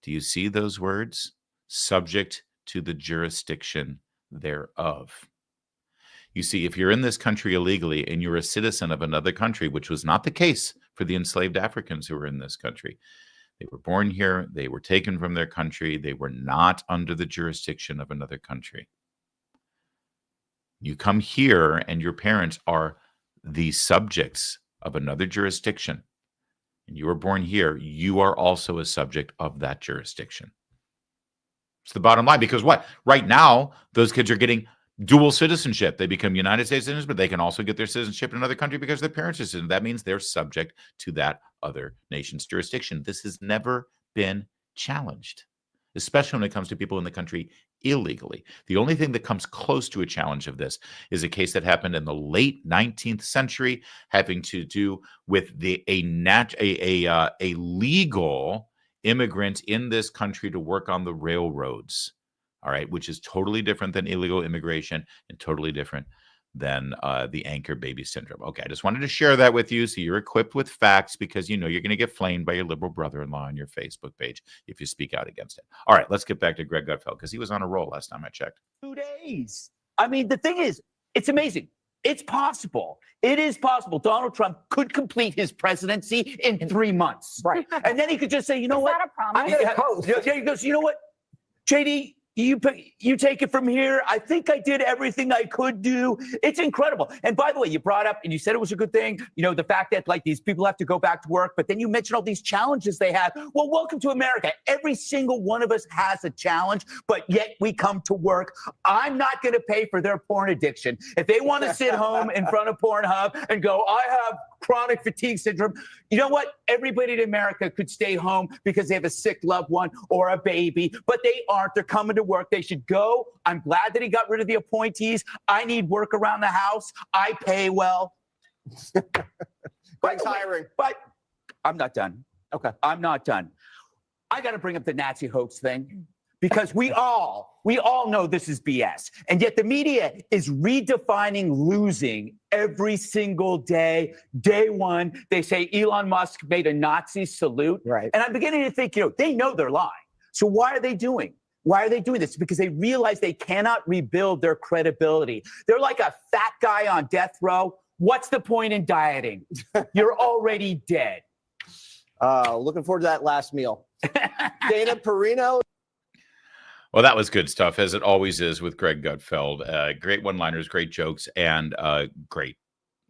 Do you see those words? Subject to the jurisdiction thereof. You see, if you're in this country illegally and you're a citizen of another country, which was not the case for the enslaved Africans who were in this country, they were born here. They were taken from their country. They were not under the jurisdiction of another country. You come here and your parents are the subjects of another jurisdiction. And you were born here. You are also a subject of that jurisdiction. It's the bottom line. Because what? Right now, those kids are getting dual citizenship. They become United States citizens, but they can also get their citizenship in another country because their parents are citizens. That means they're subject to that other nation's jurisdiction. This has never been challenged, especially when it comes to people in the country illegally. The only thing that comes close to a challenge of this is a case that happened in the late 19th century, having to do with a legal immigrant in this country to work on the railroads. All right, which is totally different than illegal immigration and totally different than the anchor baby syndrome. Okay, I just wanted to share that with you so you're equipped with facts, because you know you're going to get flamed by your liberal brother-in-law on your Facebook page if you speak out against it. All right, let's get back to Greg Gutfeld, because he was on a roll last time I checked. 2 days. I mean, the thing is, it's amazing. It's possible. It is possible. Donald Trump could complete his presidency in 3 months. Right. And then he could just say, you know what? Is that a promise? He goes, you know what, JD, you take it from here. I think I did everything I could do. It's incredible. And by the way, you brought up, and you said it was a good thing, you know, the fact that like these people have to go back to work, but then you mentioned all these challenges they have. Well, welcome to America. Every single one of us has a challenge, but yet we come to work. I'm not going to pay for their porn addiction. If they want to sit home in front of Pornhub and go, I have chronic fatigue syndrome, you know what? Everybody in America could stay home because they have a sick loved one or a baby, but they aren't. They're coming to work. They should go. I'm glad that he got rid of the appointees. I need work around the house. I pay well. Greg's hiring. But I'm not done. Okay. I'm not done. I got to bring up the Nazi hoax thing, because we all know this is BS. And yet the media is redefining losing every single day. Day one, they say Elon Musk made a Nazi salute. Right. And I'm beginning to think, you know, they know they're lying. So why are they doing this? Because they realize they cannot rebuild their credibility. They're like a fat guy on death row. What's the point in dieting? You're already dead. Looking forward to that last meal. Dana Perino. Well, that was good stuff, as it always is with Greg Gutfeld. Great one-liners, great jokes, and great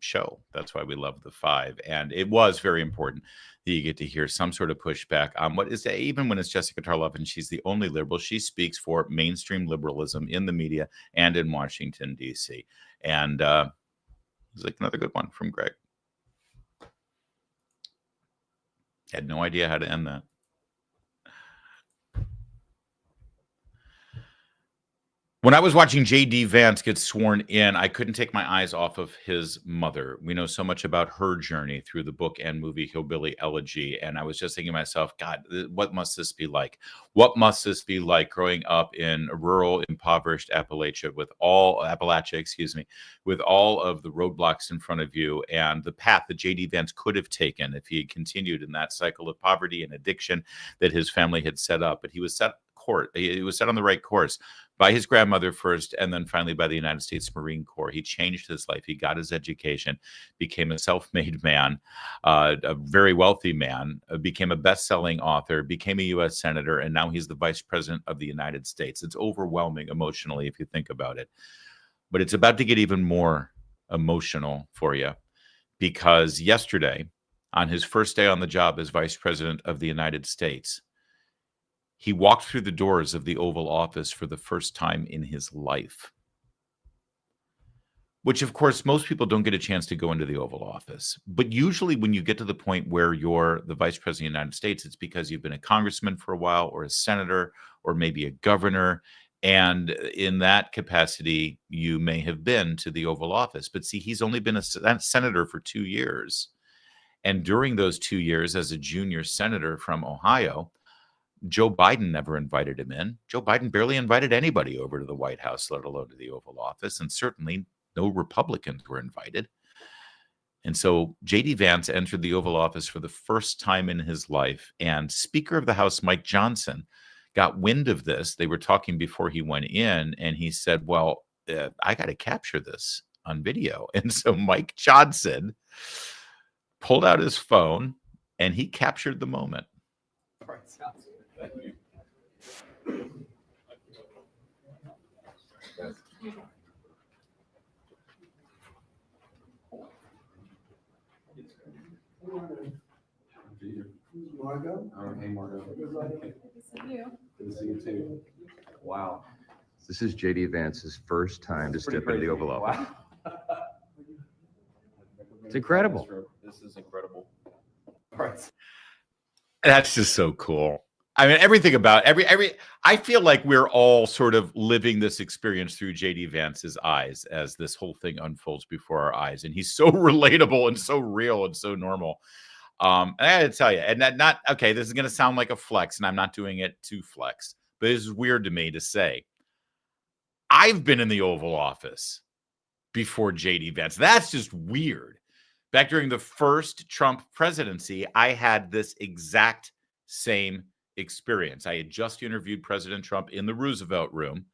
show. That's why we love the five. And it was very important that you get to hear some sort of pushback on what is, even when it's Jessica Tarlov and she's the only liberal, she speaks for mainstream liberalism in the media and in Washington, D.C. And it's like another good one from Greg. Had no idea how to end that. When I was watching J.D. Vance get sworn in, I couldn't take my eyes off of his mother. We know so much about her journey through the book and movie Hillbilly Elegy, and I was just thinking to myself, God, what must this be like? What must this be like growing up in rural, impoverished Appalachia with all of the roadblocks in front of you and the path that J.D. Vance could have taken if he had continued in that cycle of poverty and addiction that his family had set up. But he was set on the right course by his grandmother first, and then finally by the United States Marine Corps. He changed his life. He got his education, became a self-made man, a very wealthy man, became a best-selling author, became a U.S. Senator, and now he's the Vice President of the United States. It's overwhelming emotionally if you think about it. But it's about to get even more emotional for you, because yesterday, on his first day on the job as Vice President of the United States, he walked through the doors of the Oval Office for the first time in his life. Which, of course, most people don't get a chance to go into the Oval Office. But usually when you get to the point where you're the Vice President of the United States, it's because you've been a congressman for a while, or a senator, or maybe a governor. And in that capacity, you may have been to the Oval Office. But see, he's only been a senator for 2 years. And during those 2 years as a junior senator from Ohio, Joe Biden never invited him in. Joe Biden barely invited anybody over to the White House, let alone to the Oval Office. And certainly no Republicans were invited. And so J.D. Vance entered the Oval Office for the first time in his life. And Speaker of the House, Mike Johnson, got wind of this. They were talking before he went in. And he said, well, I got to capture this on video. And so Mike Johnson pulled out his phone and he captured the moment. Margo? Oh, hey, Margo. Good to see you. Good to see you too. Wow. This is J.D. Vance's first time to step into the Oval Office. Wow. It's incredible. This is incredible. All right. That's just so cool. I mean, everything about I feel like we're all sort of living this experience through J.D. Vance's eyes as this whole thing unfolds before our eyes. And he's so relatable and so real and so normal. And I gotta tell you, and okay, this is gonna sound like a flex, and I'm not doing it to flex, but this is weird to me to say. I've been in the Oval Office before J.D. Vance. That's just weird. Back during the first Trump presidency, I had this exact same experience. I had just interviewed President Trump in the Roosevelt Room,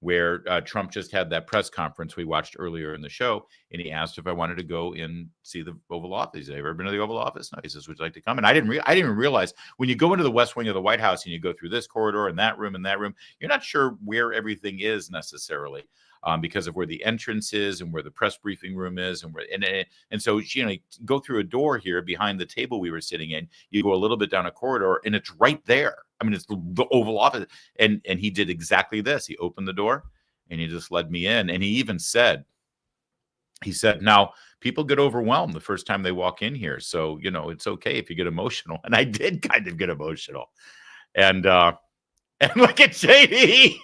where Trump just had that press conference we watched earlier in the show, and he asked if I wanted to go and see the Oval Office. He said, "Have you ever been to the Oval Office?" No. He says, "Would you like to come?" And I didn't even realize when you go into the West Wing of the White House and you go through this corridor and that room, you're not sure where everything is necessarily. Because of where the entrance is and where the press briefing room is, and so you go through a door here behind the table we were sitting in. You go a little bit down a corridor, and it's right there. I mean, it's the Oval Office, and he did exactly this. He opened the door, and he just led me in. And he even said, "Now people get overwhelmed the first time they walk in here, so it's okay if you get emotional." And I did kind of get emotional, and look at JD.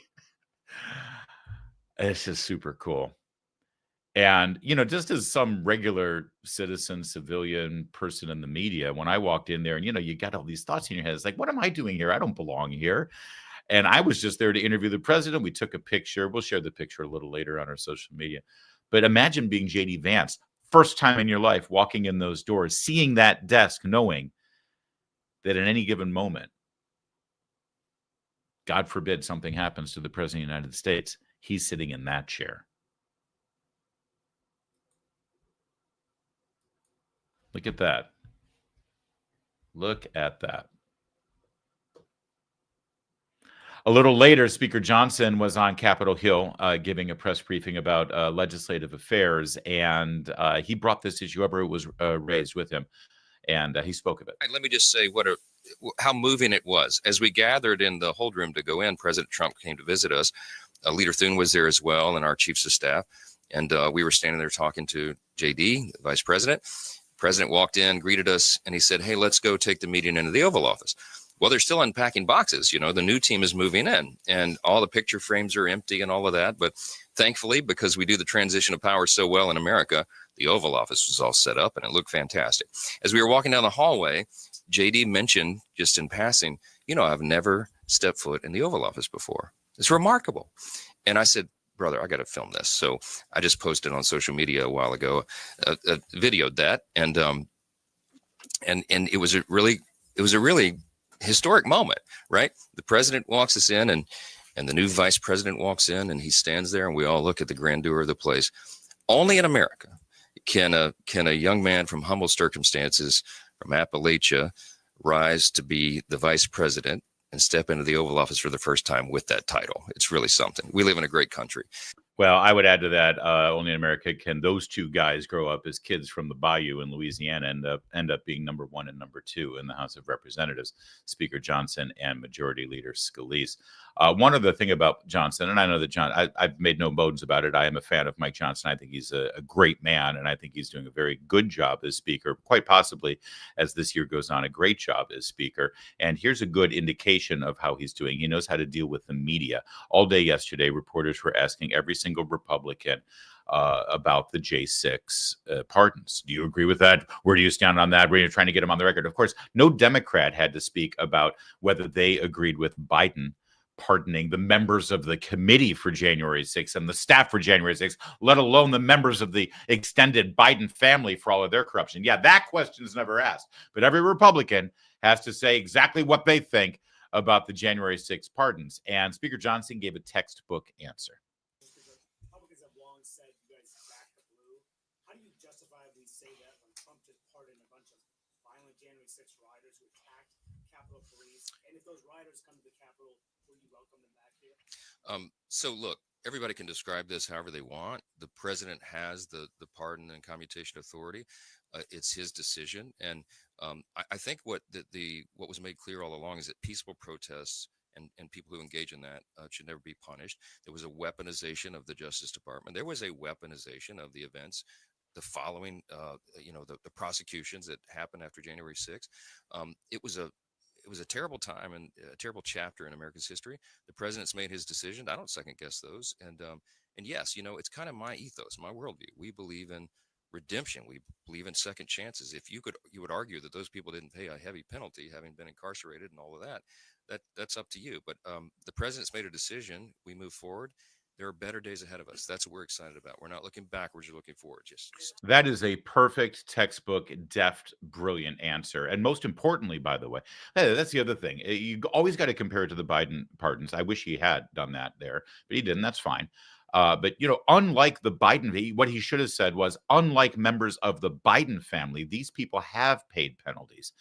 It's just super cool. And, just as some regular citizen, civilian person in the media, when I walked in there and, you got all these thoughts in your head. It's like, what am I doing here? I don't belong here. And I was just there to interview the president. We took a picture. We'll share the picture a little later on our social media. But imagine being J.D. Vance, first time in your life, walking in those doors, seeing that desk, knowing that at any given moment, God forbid something happens to the president of the United States, he's sitting in that chair. Look at that. Look at that. A little later, Speaker Johnson was on Capitol Hill giving a press briefing about legislative affairs, and he brought this issue up, or it was raised with him, and he spoke of it. Let me just say how moving it was. As we gathered in the hold room to go in, President Trump came to visit us. Leader Thune was there as well, and our chiefs of staff, and we were standing there talking to JD, the vice president. The president walked in, greeted us, and he said, "Hey, let's go take the meeting into the Oval Office." Well, they're still unpacking boxes. You know, the new team is moving in and all the picture frames are empty and all of that. But thankfully, because we do the transition of power so well in America, the Oval Office was all set up and it looked fantastic. As we were walking down the hallway, JD mentioned just in passing, you know, I've never stepped foot in the Oval Office before. It's remarkable. And I said, brother, I got to film this. So I just posted on social media a while ago, videoed that. And it was a really historic moment, right? The president walks us in and the new vice president walks in and he stands there and we all look at the grandeur of the place. Only in America can a young man from humble circumstances from Appalachia rise to be the vice president and step into the Oval Office for the first time with that title. It's really something. We live in a great country. Well, I would add to that, only in America can those two guys grow up as kids from the Bayou in Louisiana and end up being number one and number two in the House of Representatives, Speaker Johnson and Majority Leader Scalise. One other thing about Johnson, and I know that I've made no bones about it. I am a fan of Mike Johnson. I think he's a great man, and I think he's doing a very good job as Speaker, quite possibly, as this year goes on, a great job as Speaker. And here's a good indication of how he's doing. He knows how to deal with the media. All day yesterday, reporters were asking every single Republican about the J6 pardons. Do you agree with that? Where do you stand on that? We're trying to get him on the record. Of course, no Democrat had to speak about whether they agreed with Biden pardoning the members of the committee for January 6th and the staff for January 6th, let alone the members of the extended Biden family for all of their corruption. Yeah, that question is never asked. But every Republican has to say exactly what they think about the January 6th pardons. And Speaker Johnson gave a textbook answer. Republicans have long said you guys back the blue. How do you justifiably say that when Trump just pardoned a bunch of violent January 6th rioters who attacked Capitol Police? And if those rioters come to the Capitol, will you welcome them back here? So look, everybody can describe this however they want. The president has the pardon and commutation authority. It's his decision. And I think what was made clear all along is that peaceful protests and people who engage in that should never be punished. There was a weaponization of the Justice Department. There was a weaponization of the events, the following, the prosecutions that happened after January 6th. It was a terrible time and a terrible chapter in America's history. The president's made his decision. I don't second guess those. And yes, it's kind of my ethos, my worldview. We believe in redemption. We believe in second chances. If you would argue that those people didn't pay a heavy penalty, having been incarcerated and all of that, that's up to you. But the president's made a decision. We move forward. There are better days ahead of us. That's what we're excited about. We're not looking backwards. We're looking forward. That is a perfect textbook, deft, brilliant answer. And most importantly, by the way, that's the other thing. You always got to compare it to the Biden pardons. I wish he had done that there, but he didn't. That's fine. But, unlike the Biden, what he should have said was, unlike members of the Biden family, these people have paid penalties.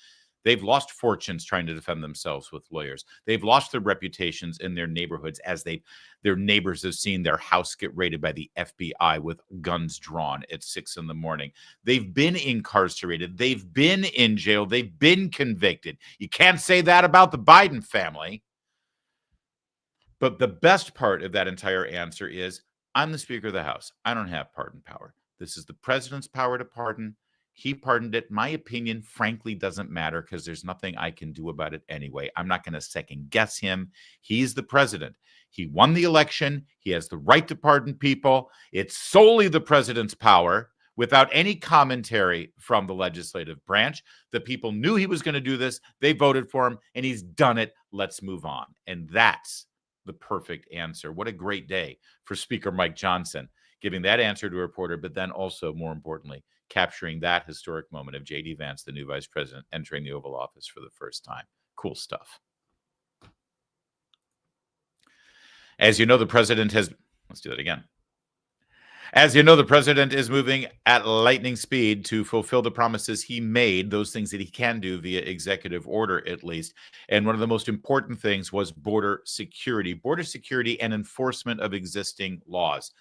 They've lost fortunes trying to defend themselves with lawyers. They've lost their reputations in their neighborhoods as their neighbors have seen their house get raided by the FBI with guns drawn at 6 a.m. They've been incarcerated. They've been in jail. They've been convicted. You can't say that about the Biden family. But the best part of that entire answer is, I'm the Speaker of the House. I don't have pardon power. This is the president's power to pardon. He pardoned it. My opinion, frankly, doesn't matter because there's nothing I can do about it anyway. I'm not going to second guess him. He's the president. He won the election. He has the right to pardon people. It's solely the president's power without any commentary from the legislative branch. The people knew he was going to do this. They voted for him, and he's done it. Let's move on. And that's the perfect answer. What a great day for Speaker Mike Johnson, giving that answer to a reporter, but then also, more importantly, capturing that historic moment of J.D. Vance, the new vice president, entering the Oval Office for the first time. Cool stuff. As you know, the president has... Let's do that again. As you know, the president is moving at lightning speed to fulfill the promises he made, those things that he can do via executive order, at least. And one of the most important things was border security and enforcement of existing laws.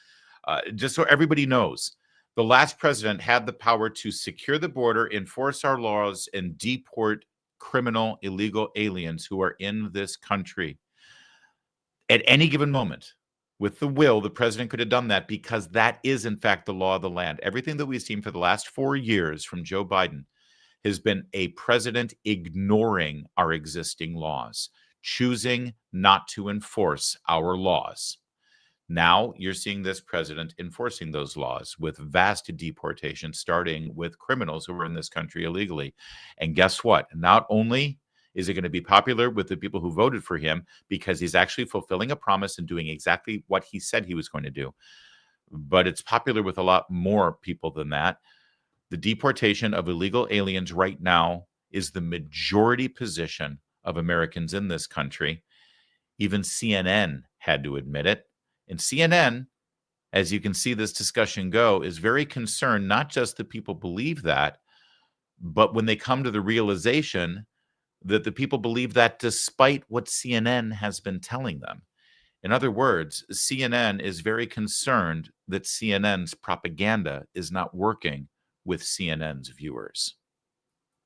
Just so everybody knows, the last president had the power to secure the border, enforce our laws, and deport criminal, illegal aliens who are in this country. At any given moment, with the will, the president could have done that because that is, in fact, the law of the land. Everything that we've seen for the last 4 years from Joe Biden has been a president ignoring our existing laws, choosing not to enforce our laws. Now you're seeing this president enforcing those laws with vast deportation, starting with criminals who are in this country illegally. And guess what? Not only is it going to be popular with the people who voted for him because he's actually fulfilling a promise and doing exactly what he said he was going to do, but it's popular with a lot more people than that. The deportation of illegal aliens right now is the majority position of Americans in this country. Even CNN had to admit it. And CNN, as you can see this discussion go, is very concerned, not just that people believe that, but when they come to the realization that the people believe that despite what CNN has been telling them. In other words, CNN is very concerned that CNN's propaganda is not working with CNN's viewers.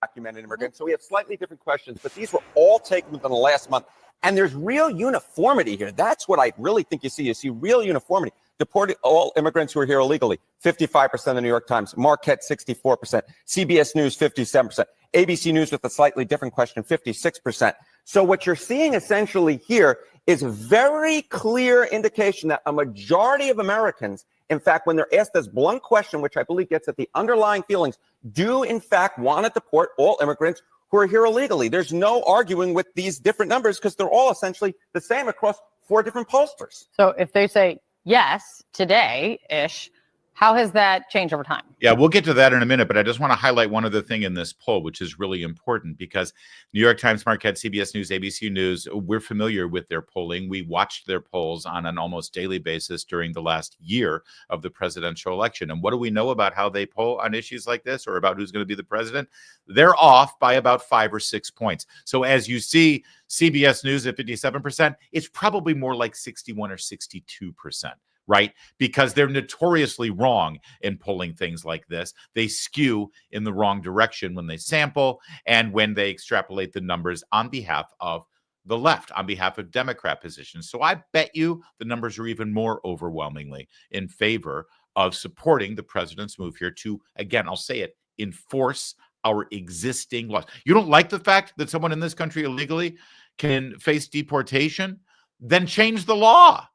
Documented immigrants. So we have slightly different questions, but these were all taken within the last month. And there's real uniformity here. That's what I really think you see. You see real uniformity. Deported all immigrants who are here illegally, 55% of the New York Times, Marquette, 64%, CBS News, 57%, ABC News with a slightly different question, 56%. So what you're seeing essentially here is a very clear indication that a majority of Americans, in fact, when they're asked this blunt question, which I believe gets at the underlying feelings, do in fact want to deport all immigrants who are here illegally. There's no arguing with these different numbers because they're all essentially the same across 4 different pollsters. So if they say yes today-ish, how has that changed over time? Yeah, we'll get to that in a minute, but I just want to highlight one other thing in this poll, which is really important because New York Times, Marquette, CBS News, ABC News, we're familiar with their polling. We watched their polls on an almost daily basis during the last year of the presidential election. And what do we know about how they poll on issues like this or about who's going to be the president? They're off by about 5 or 6 points. So as you see CBS News at 57%, it's probably more like 61 or 62%. Right? Because they're notoriously wrong in polling things like this. They skew in the wrong direction when they sample and when they extrapolate the numbers on behalf of the left, on behalf of Democrat positions. So I bet you the numbers are even more overwhelmingly in favor of supporting the president's move here to, again, I'll say it, enforce our existing laws. You don't like the fact that someone in this country illegally can face deportation? Then change the law.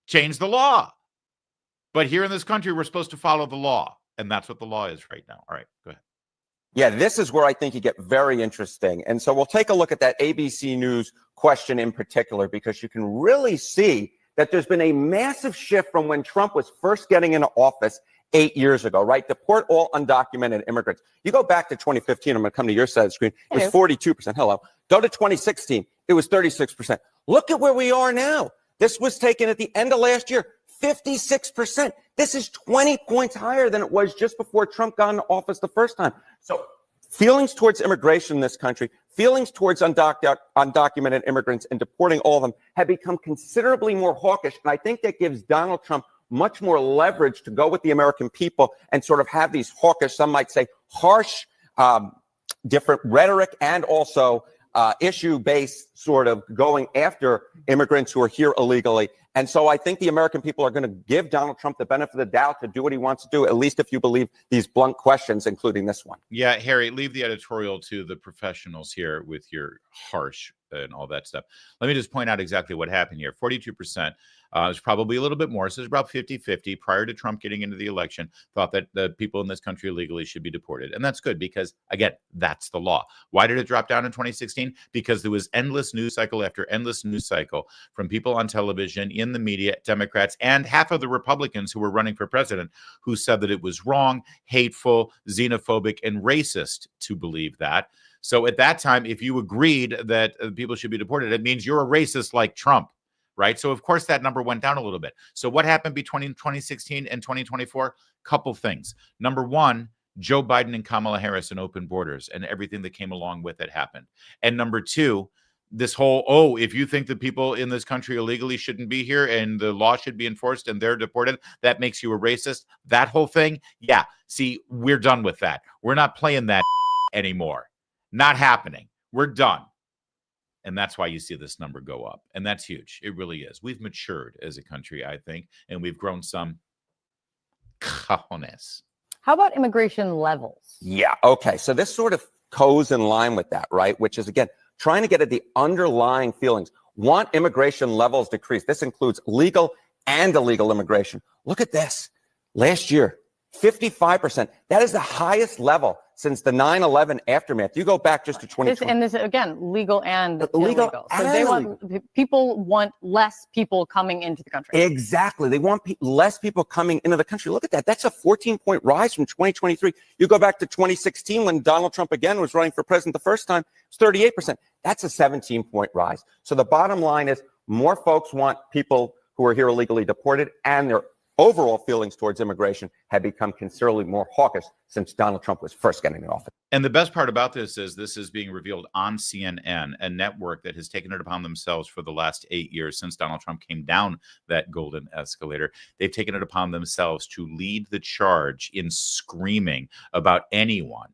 Change the law. But here in this country, we're supposed to follow the law. And that's what the law is right now. All right, go ahead. Yeah, this is where I think you get very interesting. And so we'll take a look at that ABC News question in particular, because you can really see that there's been a massive shift from when Trump was first getting into office 8 years ago, right? Deport all undocumented immigrants. You go back to 2015, I'm going to come to your side of the screen. It was 42%. Hello. Go to 2016. It was 36%. Look at where we are now. This was taken at the end of last year, 56%. This is 20 points higher than it was just before Trump got into office the first time. So feelings towards immigration in this country, feelings towards undocumented immigrants and deporting all of them have become considerably more hawkish. And I think that gives Donald Trump much more leverage to go with the American people and sort of have these hawkish, some might say harsh, different rhetoric and also issue-based sort of going after immigrants who are here illegally. And so I think the American people are going to give Donald Trump the benefit of the doubt to do what he wants to do, at least if you believe these blunt questions, including this one. Yeah, Harry, leave the editorial to the professionals here with your harsh and all that stuff. Let me just point out exactly what happened here. 42%. It's probably a little bit more. So it's about 50-50 prior to Trump getting into the election, thought that the people in this country illegally should be deported. And that's good because, again, that's the law. Why did it drop down in 2016? Because there was endless news cycle after endless news cycle from people on television, in the media, Democrats, and half of the Republicans who were running for president who said that it was wrong, hateful, xenophobic, and racist to believe that. So at that time, if you agreed that people should be deported, it means you're a racist like Trump. right? So of course that number went down a little bit. So what happened between 2016 and 2024? Couple things. Number one, Joe Biden and Kamala Harris and open borders and everything that came along with it happened. And number two, this whole, oh, if you think that people in this country illegally shouldn't be here and the law should be enforced and they're deported, that makes you a racist. That whole thing, yeah. See, we're done with that. We're not playing that anymore. Not happening. We're done. And that's why you see this number go up. And that's huge. It really is. We've matured as a country, I think, and we've grown some cojones. How about immigration levels? Yeah. Okay. So this sort of goes in line with that, right? Which is, again, trying to get at the underlying feelings. Want immigration levels decreased. This includes legal and illegal immigration. Look at this. Last year, 55%. That is the highest level since the 9/11 aftermath. You go back just to 2020. And this again, legal and Legal illegal. and So they illegal. people want less people coming into the country. Exactly. They want less people coming into the country. Look at that. That's a 14-point rise from 2023. You go back to 2016 when Donald Trump again was running for president the first time, it's 38%. That's a 17-point rise. So the bottom line is more folks want people who are here illegally deported, and their overall feelings towards immigration have become considerably more hawkish since Donald Trump was first getting in office. And the best part about this is being revealed on CNN, a network that has taken it upon themselves for the last 8 years since Donald Trump came down that golden escalator. They've taken it upon themselves to lead the charge in screaming about anyone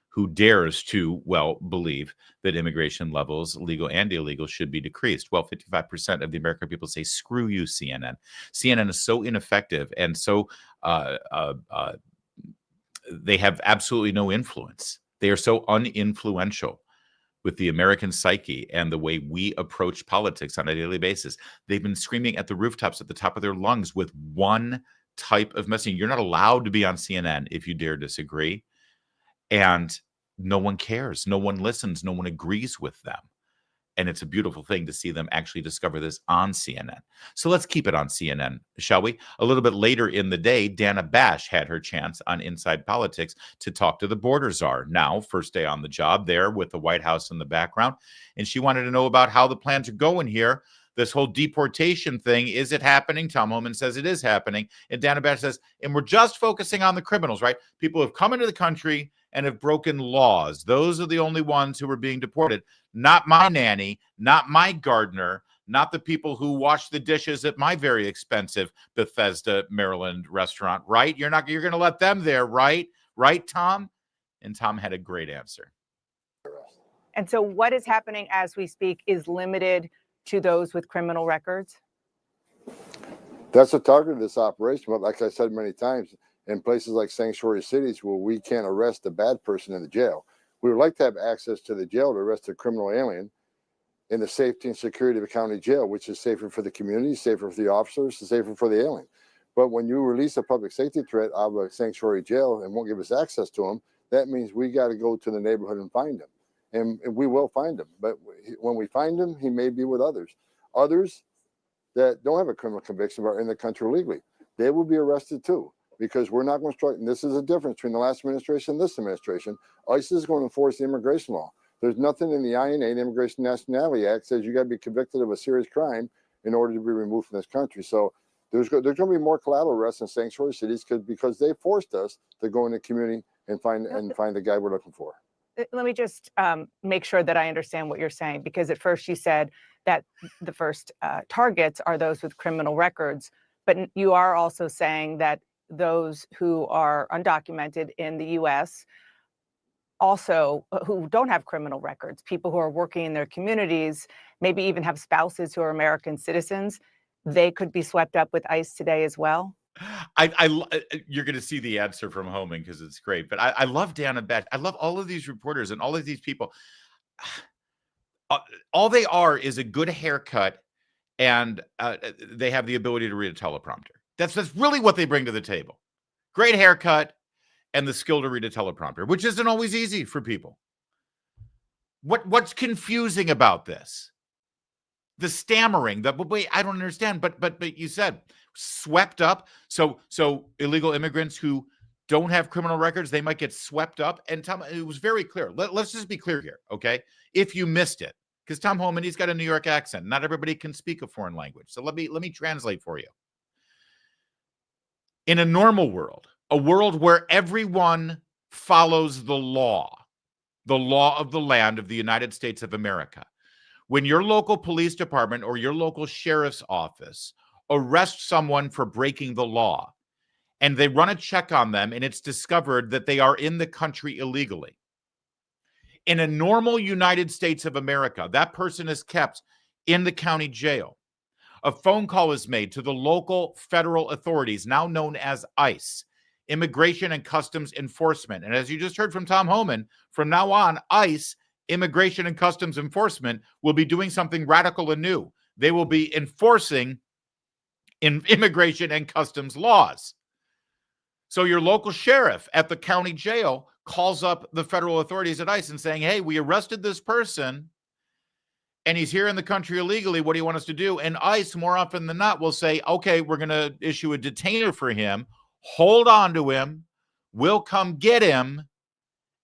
who dares to, well, believe that immigration levels, legal and illegal, should be decreased. Well, 55% of the American people say, screw you, CNN. CNN is so ineffective and so they have absolutely no influence. They are so uninfluential with the American psyche and the way we approach politics on a daily basis. They've been screaming at the rooftops at the top of their lungs with one type of messaging. You're not allowed to be on CNN if you dare disagree. And no one cares. No one listens. No one agrees with them. And it's a beautiful thing to see them actually discover this on CNN. So let's keep it on CNN, shall we? A little bit later in the day, Dana Bash had her chance on Inside Politics to talk to the border czar. Now, first day on the job there with the White House in the background. And she wanted to know about how the plans are going here. This whole deportation thing, is it happening? Tom Homan says it is happening. And Dana Bash says, and we're just focusing on the criminals, right? People who have come into the country and have broken laws. Those are the only ones who are being deported. Not my nanny, not my gardener, not the people who wash the dishes at my very expensive Bethesda, Maryland restaurant, right? You're going to let them there, right? Right, Tom? And Tom had a great answer. And so what is happening as we speak is limited to those with criminal records? That's the target of this operation. But like I said many times, in places like sanctuary cities where we can't arrest a bad person in the jail, we would like to have access to the jail to arrest a criminal alien in the safety and security of a county jail, which is safer for the community, safer for the officers, and safer for the alien. But when you release a public safety threat out of a sanctuary jail and won't give us access to him, that means we got to go to the neighborhood and find him. And we will find him. But when we find him, he may be with others. Others that don't have a criminal conviction but are in the country illegally, they will be arrested too. Because we're not going to strike, and this is a difference between the last administration and this administration. ICE is going to enforce the immigration law. There's nothing in the INA, the Immigration Nationality Act, says you got to be convicted of a serious crime in order to be removed from this country. So there's going to be more collateral arrests in sanctuary cities because they forced us to go in the community and find the guy we're looking for. Let me just make sure that I understand what you're saying, because at first you said that the first targets are those with criminal records, but you are also saying that those who are undocumented in the U.S., also who don't have criminal records, people who are working in their communities, maybe even have spouses who are American citizens, they could be swept up with ICE today as well? You're going to see the answer from Homan because it's great. But I love Dana Bash. I love all of these reporters and all of these people. All they are is a good haircut, and they have the ability to read a teleprompter. That's really what they bring to the table. Great haircut and the skill to read a teleprompter, which isn't always easy for people. What's confusing about this? The stammering, wait, I don't understand. But you said swept up. So illegal immigrants who don't have criminal records, they might get swept up. And Tom, it was very clear. Let's just be clear here, okay? If you missed it, because Tom Homan, he's got a New York accent. Not everybody can speak a foreign language. So let me translate for you. In a normal world, a world where everyone follows the law of the land of the United States of America, when your local police department or your local sheriff's office arrests someone for breaking the law, and they run a check on them, and it's discovered that they are in the country illegally. In a normal United States of America, that person is kept in the county jail. A phone call is made to the local federal authorities, now known as ICE, Immigration and Customs Enforcement. And as you just heard from Tom Homan, from now on, ICE, Immigration and Customs Enforcement, will be doing something radical and new. They will be enforcing immigration and customs laws. So your local sheriff at the county jail calls up the federal authorities at ICE and saying, hey, we arrested this person and he's here in the country illegally. What do you want us to do? And ICE, more often than not, will say, okay, we're going to issue a detainer for him. Hold on to him. We'll come get him.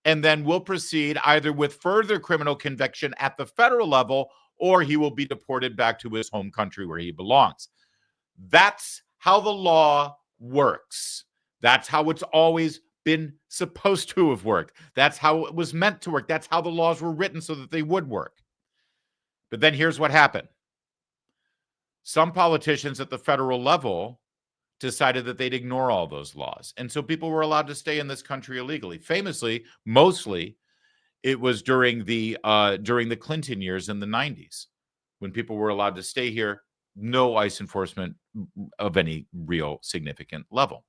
And then we'll proceed either with further criminal conviction at the federal level, or he will be deported back to his home country where he belongs. That's how the law works. That's how it's always been supposed to have worked. That's how it was meant to work. That's how the laws were written so that they would work. But then here's what happened. Some politicians at the federal level decided that they'd ignore all those laws. And so people were allowed to stay in this country illegally. Famously, mostly, it was during the Clinton years in the 90s when people were allowed to stay here, no ICE enforcement of any real significant level.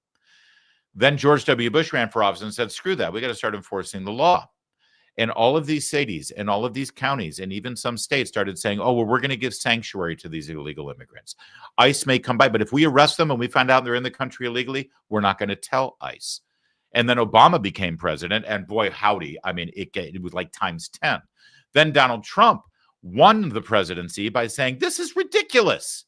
Then George W. Bush ran for office and said, screw that, we got to start enforcing the law. And all of these cities and all of these counties and even some states started saying, oh, well, we're going to give sanctuary to these illegal immigrants. ICE may come by, but if we arrest them and we find out they're in the country illegally, we're not going to tell ICE. And then Obama became president, and boy, howdy, I mean, it was like times 10. Then Donald Trump won the presidency by saying, this is ridiculous.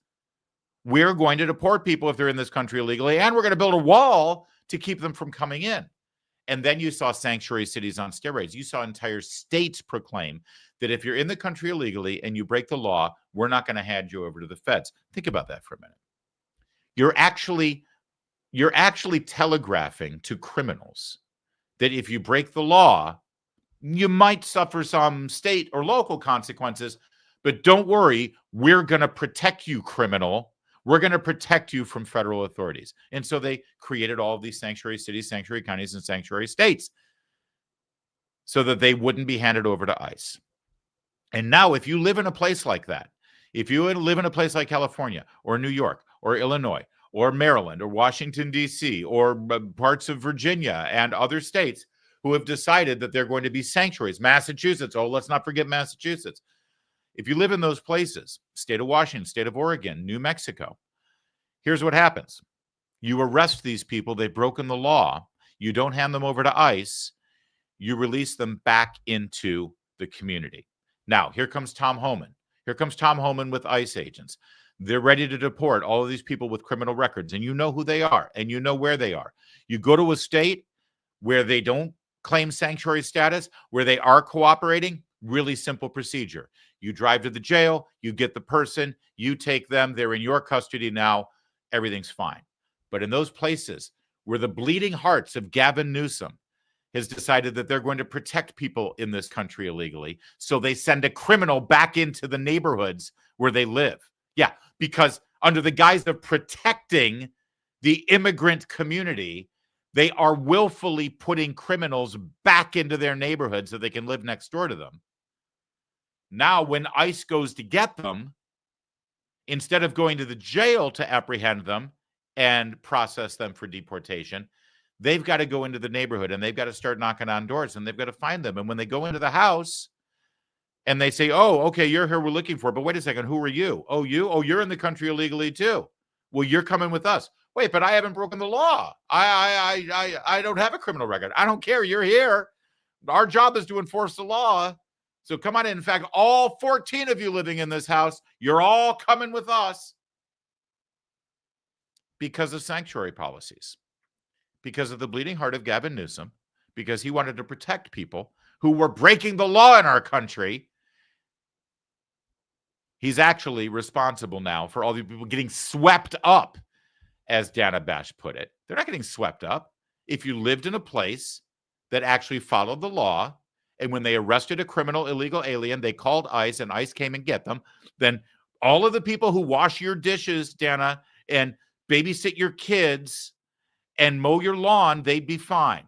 We're going to deport people if they're in this country illegally, and we're going to build a wall to keep them from coming in. And then you saw sanctuary cities on steroids. You saw entire states proclaim that if you're in the country illegally and you break the law, we're not going to hand you over to the feds. Think about that for a minute. You're actually telegraphing to criminals that if you break the law, you might suffer some state or local consequences, but don't worry, we're going to protect you, criminal. We're going to protect you from federal authorities. And so they created all of these sanctuary cities, sanctuary counties, and sanctuary states so that they wouldn't be handed over to ICE. And now if you live in a place like that, if you live in a place like California or New York or Illinois or Maryland or Washington, D.C., or parts of Virginia and other states who have decided that they're going to be sanctuaries, Massachusetts, oh, let's not forget Massachusetts. If you live in those places, state of Washington, state of Oregon, New Mexico, here's what happens. You arrest these people. They've broken the law. You don't hand them over to ICE. You release them back into the community. Now, here comes Tom Homan. Here comes Tom Homan with ICE agents. They're ready to deport all of these people with criminal records, and you know who they are, and you know where they are. You go to a state where they don't claim sanctuary status, where they are cooperating, really simple procedure. You drive to the jail, you get the person, you take them, they're in your custody now, everything's fine. But in those places where the bleeding hearts of Gavin Newsom has decided that they're going to protect people in this country illegally, so they send a criminal back into the neighborhoods where they live. Yeah, because under the guise of protecting the immigrant community, they are willfully putting criminals back into their neighborhood so they can live next door to them. Now, when ICE goes to get them, instead of going to the jail to apprehend them and process them for deportation, they've got to go into the neighborhood and they've got to start knocking on doors and they've got to find them. And when they go into the house and they say, oh, okay, you're here, we're looking for, but wait a second, who are you? Oh, you? Oh, you're in the country illegally too. Well, you're coming with us. Wait, but I haven't broken the law. I don't have a criminal record. I don't care. You're here. Our job is to enforce the law. So come on in. In fact, all 14 of you living in this house, you're all coming with us because of sanctuary policies, because of the bleeding heart of Gavin Newsom, because he wanted to protect people who were breaking the law in our country. He's actually responsible now for all the people getting swept up, as Dana Bash put it. They're not getting swept up. If you lived in a place that actually followed the law, and when they arrested a criminal illegal alien, they called ICE and ICE came and get them, then all of the people who wash your dishes, Dana, and babysit your kids and mow your lawn, they'd be fine.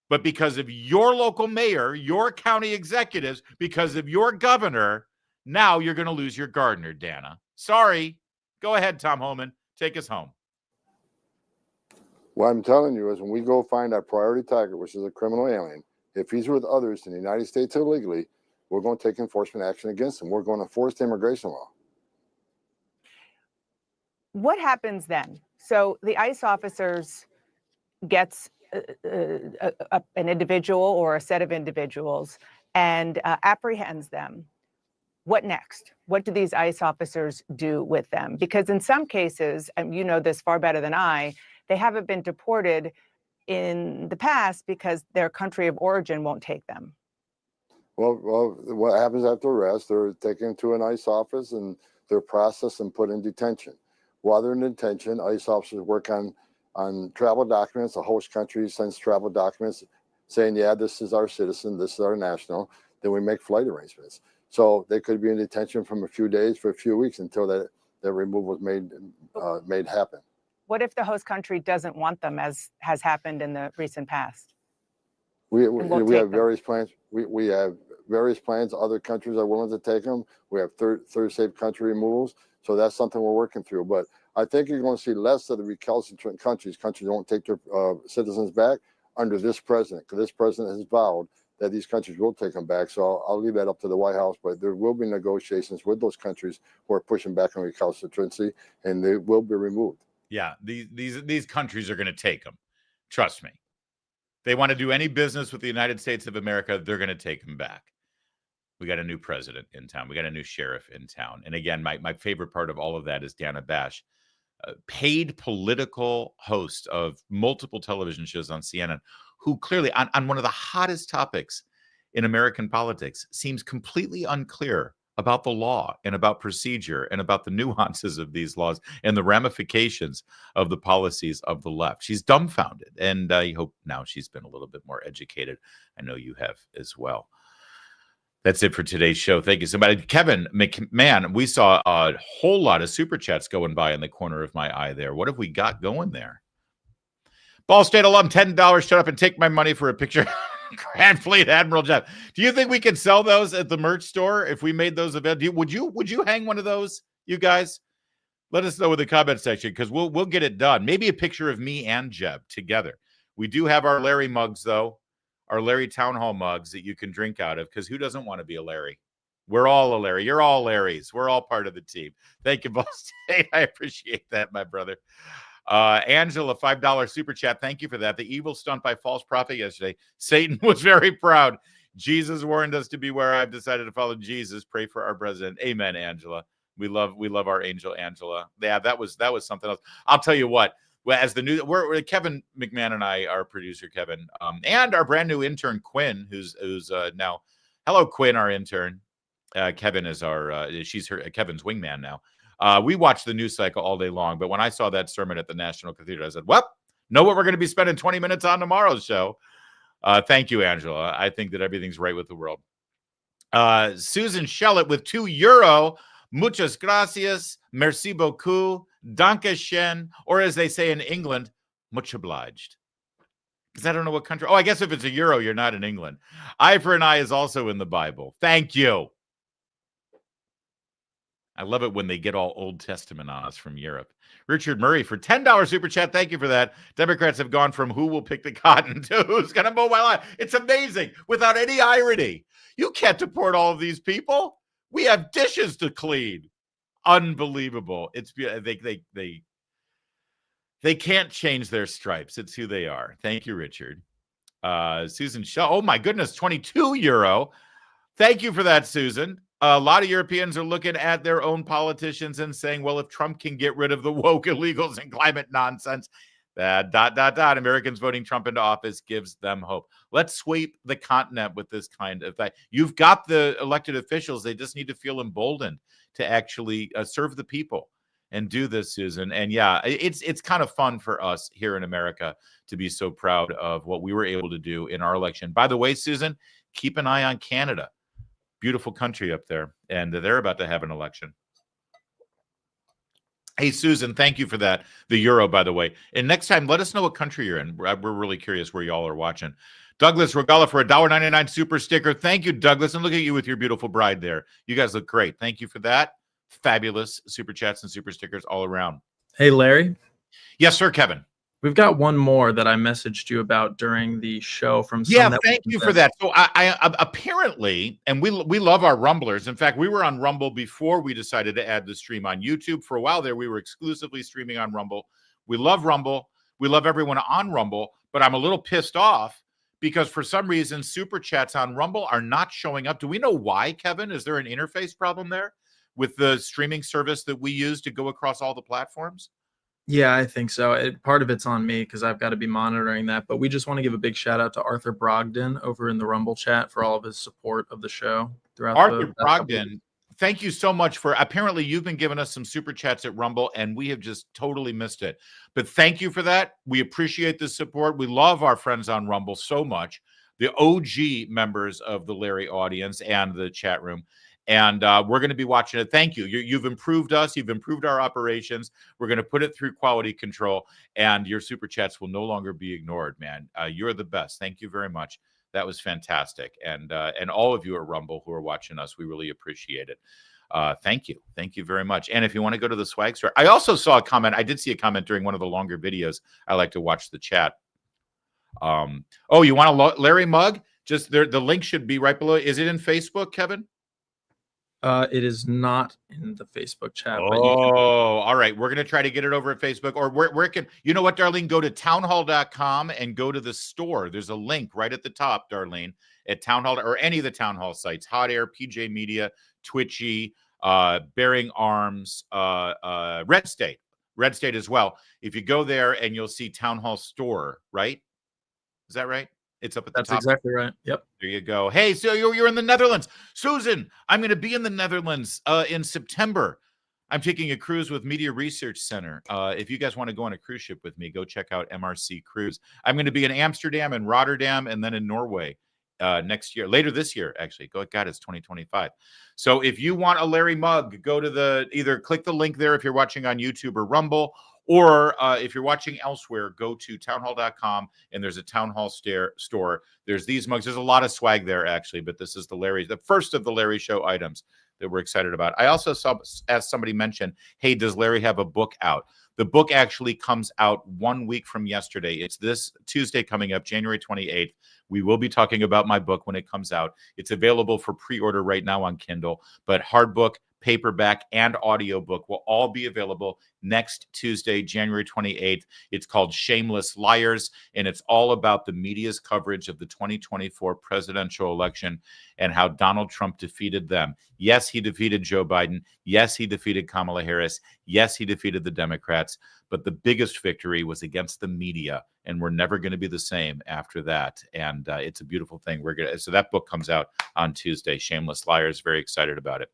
But because of your local mayor, your county executives, because of your governor, now you're going to lose your gardener, Dana. Sorry. Go ahead, Tom Homan. Take us home. What I'm telling you is when we go find our priority target, which is a criminal alien, if he's with others in the United States illegally, we're going to take enforcement action against him. We're going to enforce the immigration law. What happens then? So the ICE officers gets an individual or a set of individuals and apprehends them. What next? What do these ICE officers do with them? Because in some cases, and you know this far better than I, they haven't been deported in the past because their country of origin won't take them. Well, what happens after arrest? They're taken to an ICE office and they're processed and put in detention. While they're in detention, ICE officers work on travel documents. The host country sends travel documents saying, yeah, this is our citizen, this is our national. Then we make flight arrangements. So they could be in detention from a few days for a few weeks until that removal was made happen. What if the host country doesn't want them, as has happened in the recent past? We have various plans. We have various plans. Other countries are willing to take them. We have third safe country removals. So that's something we're working through. But I think you're going to see less of the recalcitrant countries. Countries won't take their citizens back under this president, because this president has vowed that these countries will take them back. So I'll leave that up to the White House. But there will be negotiations with those countries who are pushing back on recalcitrancy, and they will be removed. Yeah, these countries are going to take them. Trust me. They want to do any business with the United States of America, they're going to take them back. We got a new president in town. We got a new sheriff in town. And again, my favorite part of all of that is Dana Bash, paid political host of multiple television shows on CNN, who clearly, on one of the hottest topics in American politics, seems completely unclear about the law and about procedure and about the nuances of these laws and the ramifications of the policies of the left. She's dumbfounded. And I hope now she's been a little bit more educated. I know you have as well. That's it for today's show. Thank you so much. Kevin McMahon, we saw a whole lot of super chats going by in the corner of my eye there. What have we got going there? Ball State alum, $10. Shut up and take my money for a picture. Grand Fleet Admiral Jeff. Do you think we could sell those at the merch store if we made those available? Would you hang one of those, you guys? Let us know in the comment section, because we'll get it done. Maybe a picture of me and Jeb together. We do have our Larry mugs, though. Our Larry Town Hall mugs that you can drink out of, because who doesn't want to be a Larry? We're all a Larry. You're all Larrys. We're all part of the team. Thank you, Ball State. I appreciate that, my brother. Angela, $5 super chat. Thank you for that. The evil stunt by false prophet yesterday. Satan was very proud. Jesus warned us to beware. I've decided to follow Jesus. Pray for our president. Amen, Angela. We love our angel, Angela. Yeah, that was something else. I'll tell you what. Well, as the new, we're Kevin McMahon and I, our producer Kevin, and our brand new intern Quinn, who's now, hello Quinn, our intern. Kevin is she's Kevin's wingman now. We watched the news cycle all day long, but when I saw that sermon at the National Cathedral, I said, well, know what we're going to be spending 20 minutes on tomorrow's show. Thank you, Angela. I think that everything's right with the world. Susan Shellett with €2. Muchas gracias. Merci beaucoup. Danke schön. Or as they say in England, much obliged. Because I don't know what country. Oh, I guess if it's €1, you're not in England. Eye for an eye is also in the Bible. Thank you. I love it when they get all Old Testament on us from Europe. Richard Murray for $10 super chat. Thank you for that. Democrats have gone from who will pick the cotton to who's going to mow my lawn. It's amazing. Without any irony. You can't deport all of these people. We have dishes to clean. Unbelievable. It's they can't change their stripes. It's who they are. Thank you, Richard. Susan Shaw. Oh my goodness, €22. Thank you for that, Susan. A lot of Europeans are looking at their own politicians and saying, well, if Trump can get rid of the woke illegals and climate nonsense, Americans voting Trump into office gives them hope. Let's sweep the continent with this kind of thing. You've got the elected officials. They just need to feel emboldened to actually serve the people and do this, Susan. And yeah, it's kind of fun for us here in America to be so proud of what we were able to do in our election. By the way, Susan, keep an eye on Canada. Beautiful country up there. And they're about to have an election. Hey, Susan, thank you for that. The Euro, by the way. And next time, let us know what country you're in. We're really curious where y'all are watching. Douglas Regala for a $1.99 super sticker. Thank you, Douglas. And look at you with your beautiful bride there. You guys look great. Thank you for that. Fabulous super chats and super stickers all around. Hey, Larry. Yes, sir, Kevin. We've got one more that I messaged you about during the show from thank you for that. So I apparently, and we love our Rumblers. In fact, we were on Rumble before we decided to add the stream on YouTube. For a while there, we were exclusively streaming on Rumble. We love Rumble. We love everyone on Rumble, but I'm a little pissed off because for some reason, super chats on Rumble are not showing up. Do we know why, Kevin? Is there an interface problem there with the streaming service that we use to go across all the platforms? Yeah, I think so. Part of it's on me because I've got to be monitoring that. But we just want to give a big shout out to Arthur Brogdon over in the Rumble chat for all of his support of the show throughout. Arthur Brogdon, thank you so much for. Apparently, you've been giving us some super chats at Rumble, and we have just totally missed it. But thank you for that. We appreciate the support. We love our friends on Rumble so much. The OG members of the Larry audience and the chat room. And we're going to be watching it. Thank you. You've improved us. You've improved our operations. We're going to put it through quality control, and your super chats will no longer be ignored, man. You're the best. Thank you very much. That was fantastic. And all of you at Rumble who are watching us, we really appreciate it. Thank you. Thank you very much. And if you want to go to the swag store, I also saw a comment. I did see a comment during one of the longer videos. I like to watch the chat. Oh, you want a Larry mug? Just there. The link should be right below. Is it in Facebook, Kevin? It is not in the Facebook chat. Oh, all right. We're going to try to get it over at Facebook. Or where can, you know what, Darlene? Go to townhall.com and go to the store. There's a link right at the top, Darlene, at Town Hall or any of the Town Hall sites. Hot Air, PJ Media, Twitchy, Bearing Arms, Red State as well. If you go there and you'll see Town Hall Store, right? Is that right? It's up at the top. That's exactly right. Yep. There you go. Hey, so you're in the Netherlands. Susan, I'm going to be in the Netherlands in September. I'm taking a cruise with Media Research Center. If you guys want to go on a cruise ship with me, go check out MRC Cruise. I'm going to be in Amsterdam and Rotterdam and then in Norway next year, later this year, actually. God, it's 2025. So if you want a Larry mug, go to either click the link there if you're watching on YouTube or Rumble, or if you're watching elsewhere, go to townhall.com and there's a Town Hall store. There's these mugs. There's a lot of swag there, actually, but this is the first of the Larry Show items that we're excited about. I also asked somebody mention, hey, does Larry have a book out? The book actually comes out 1 week from yesterday. It's this Tuesday coming up, January 28th. We will be talking about my book when it comes out. It's available for pre-order right now on Kindle, but hard book, paperback, and audiobook will all be available next Tuesday, January 28th. It's called Shameless Liars, and it's all about the media's coverage of the 2024 presidential election and how Donald Trump defeated them. Yes, he defeated Joe Biden. Yes, he defeated Kamala Harris. Yes, he defeated the Democrats. But the biggest victory was against the media, and we're never going to be the same after that. And it's a beautiful thing. So that book comes out on Tuesday, Shameless Liars. Very excited about it.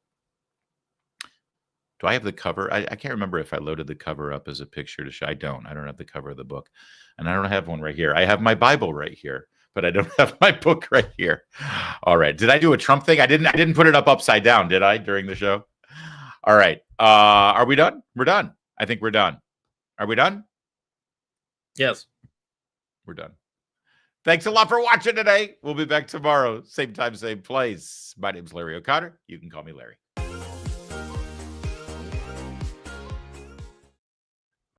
Do I have the cover? I can't remember if I loaded the cover up as a picture to show. I don't have the cover of the book, and I don't have one right here. I have my Bible right here, but I don't have my book right here. All right. Did I do a Trump thing? I didn't put it up upside down, did I, during the show? All right. Are we done? We're done. I think we're done. Are we done? Yes. We're done. Thanks a lot for watching today. We'll be back tomorrow. Same time, same place. My name's Larry O'Connor. You can call me Larry.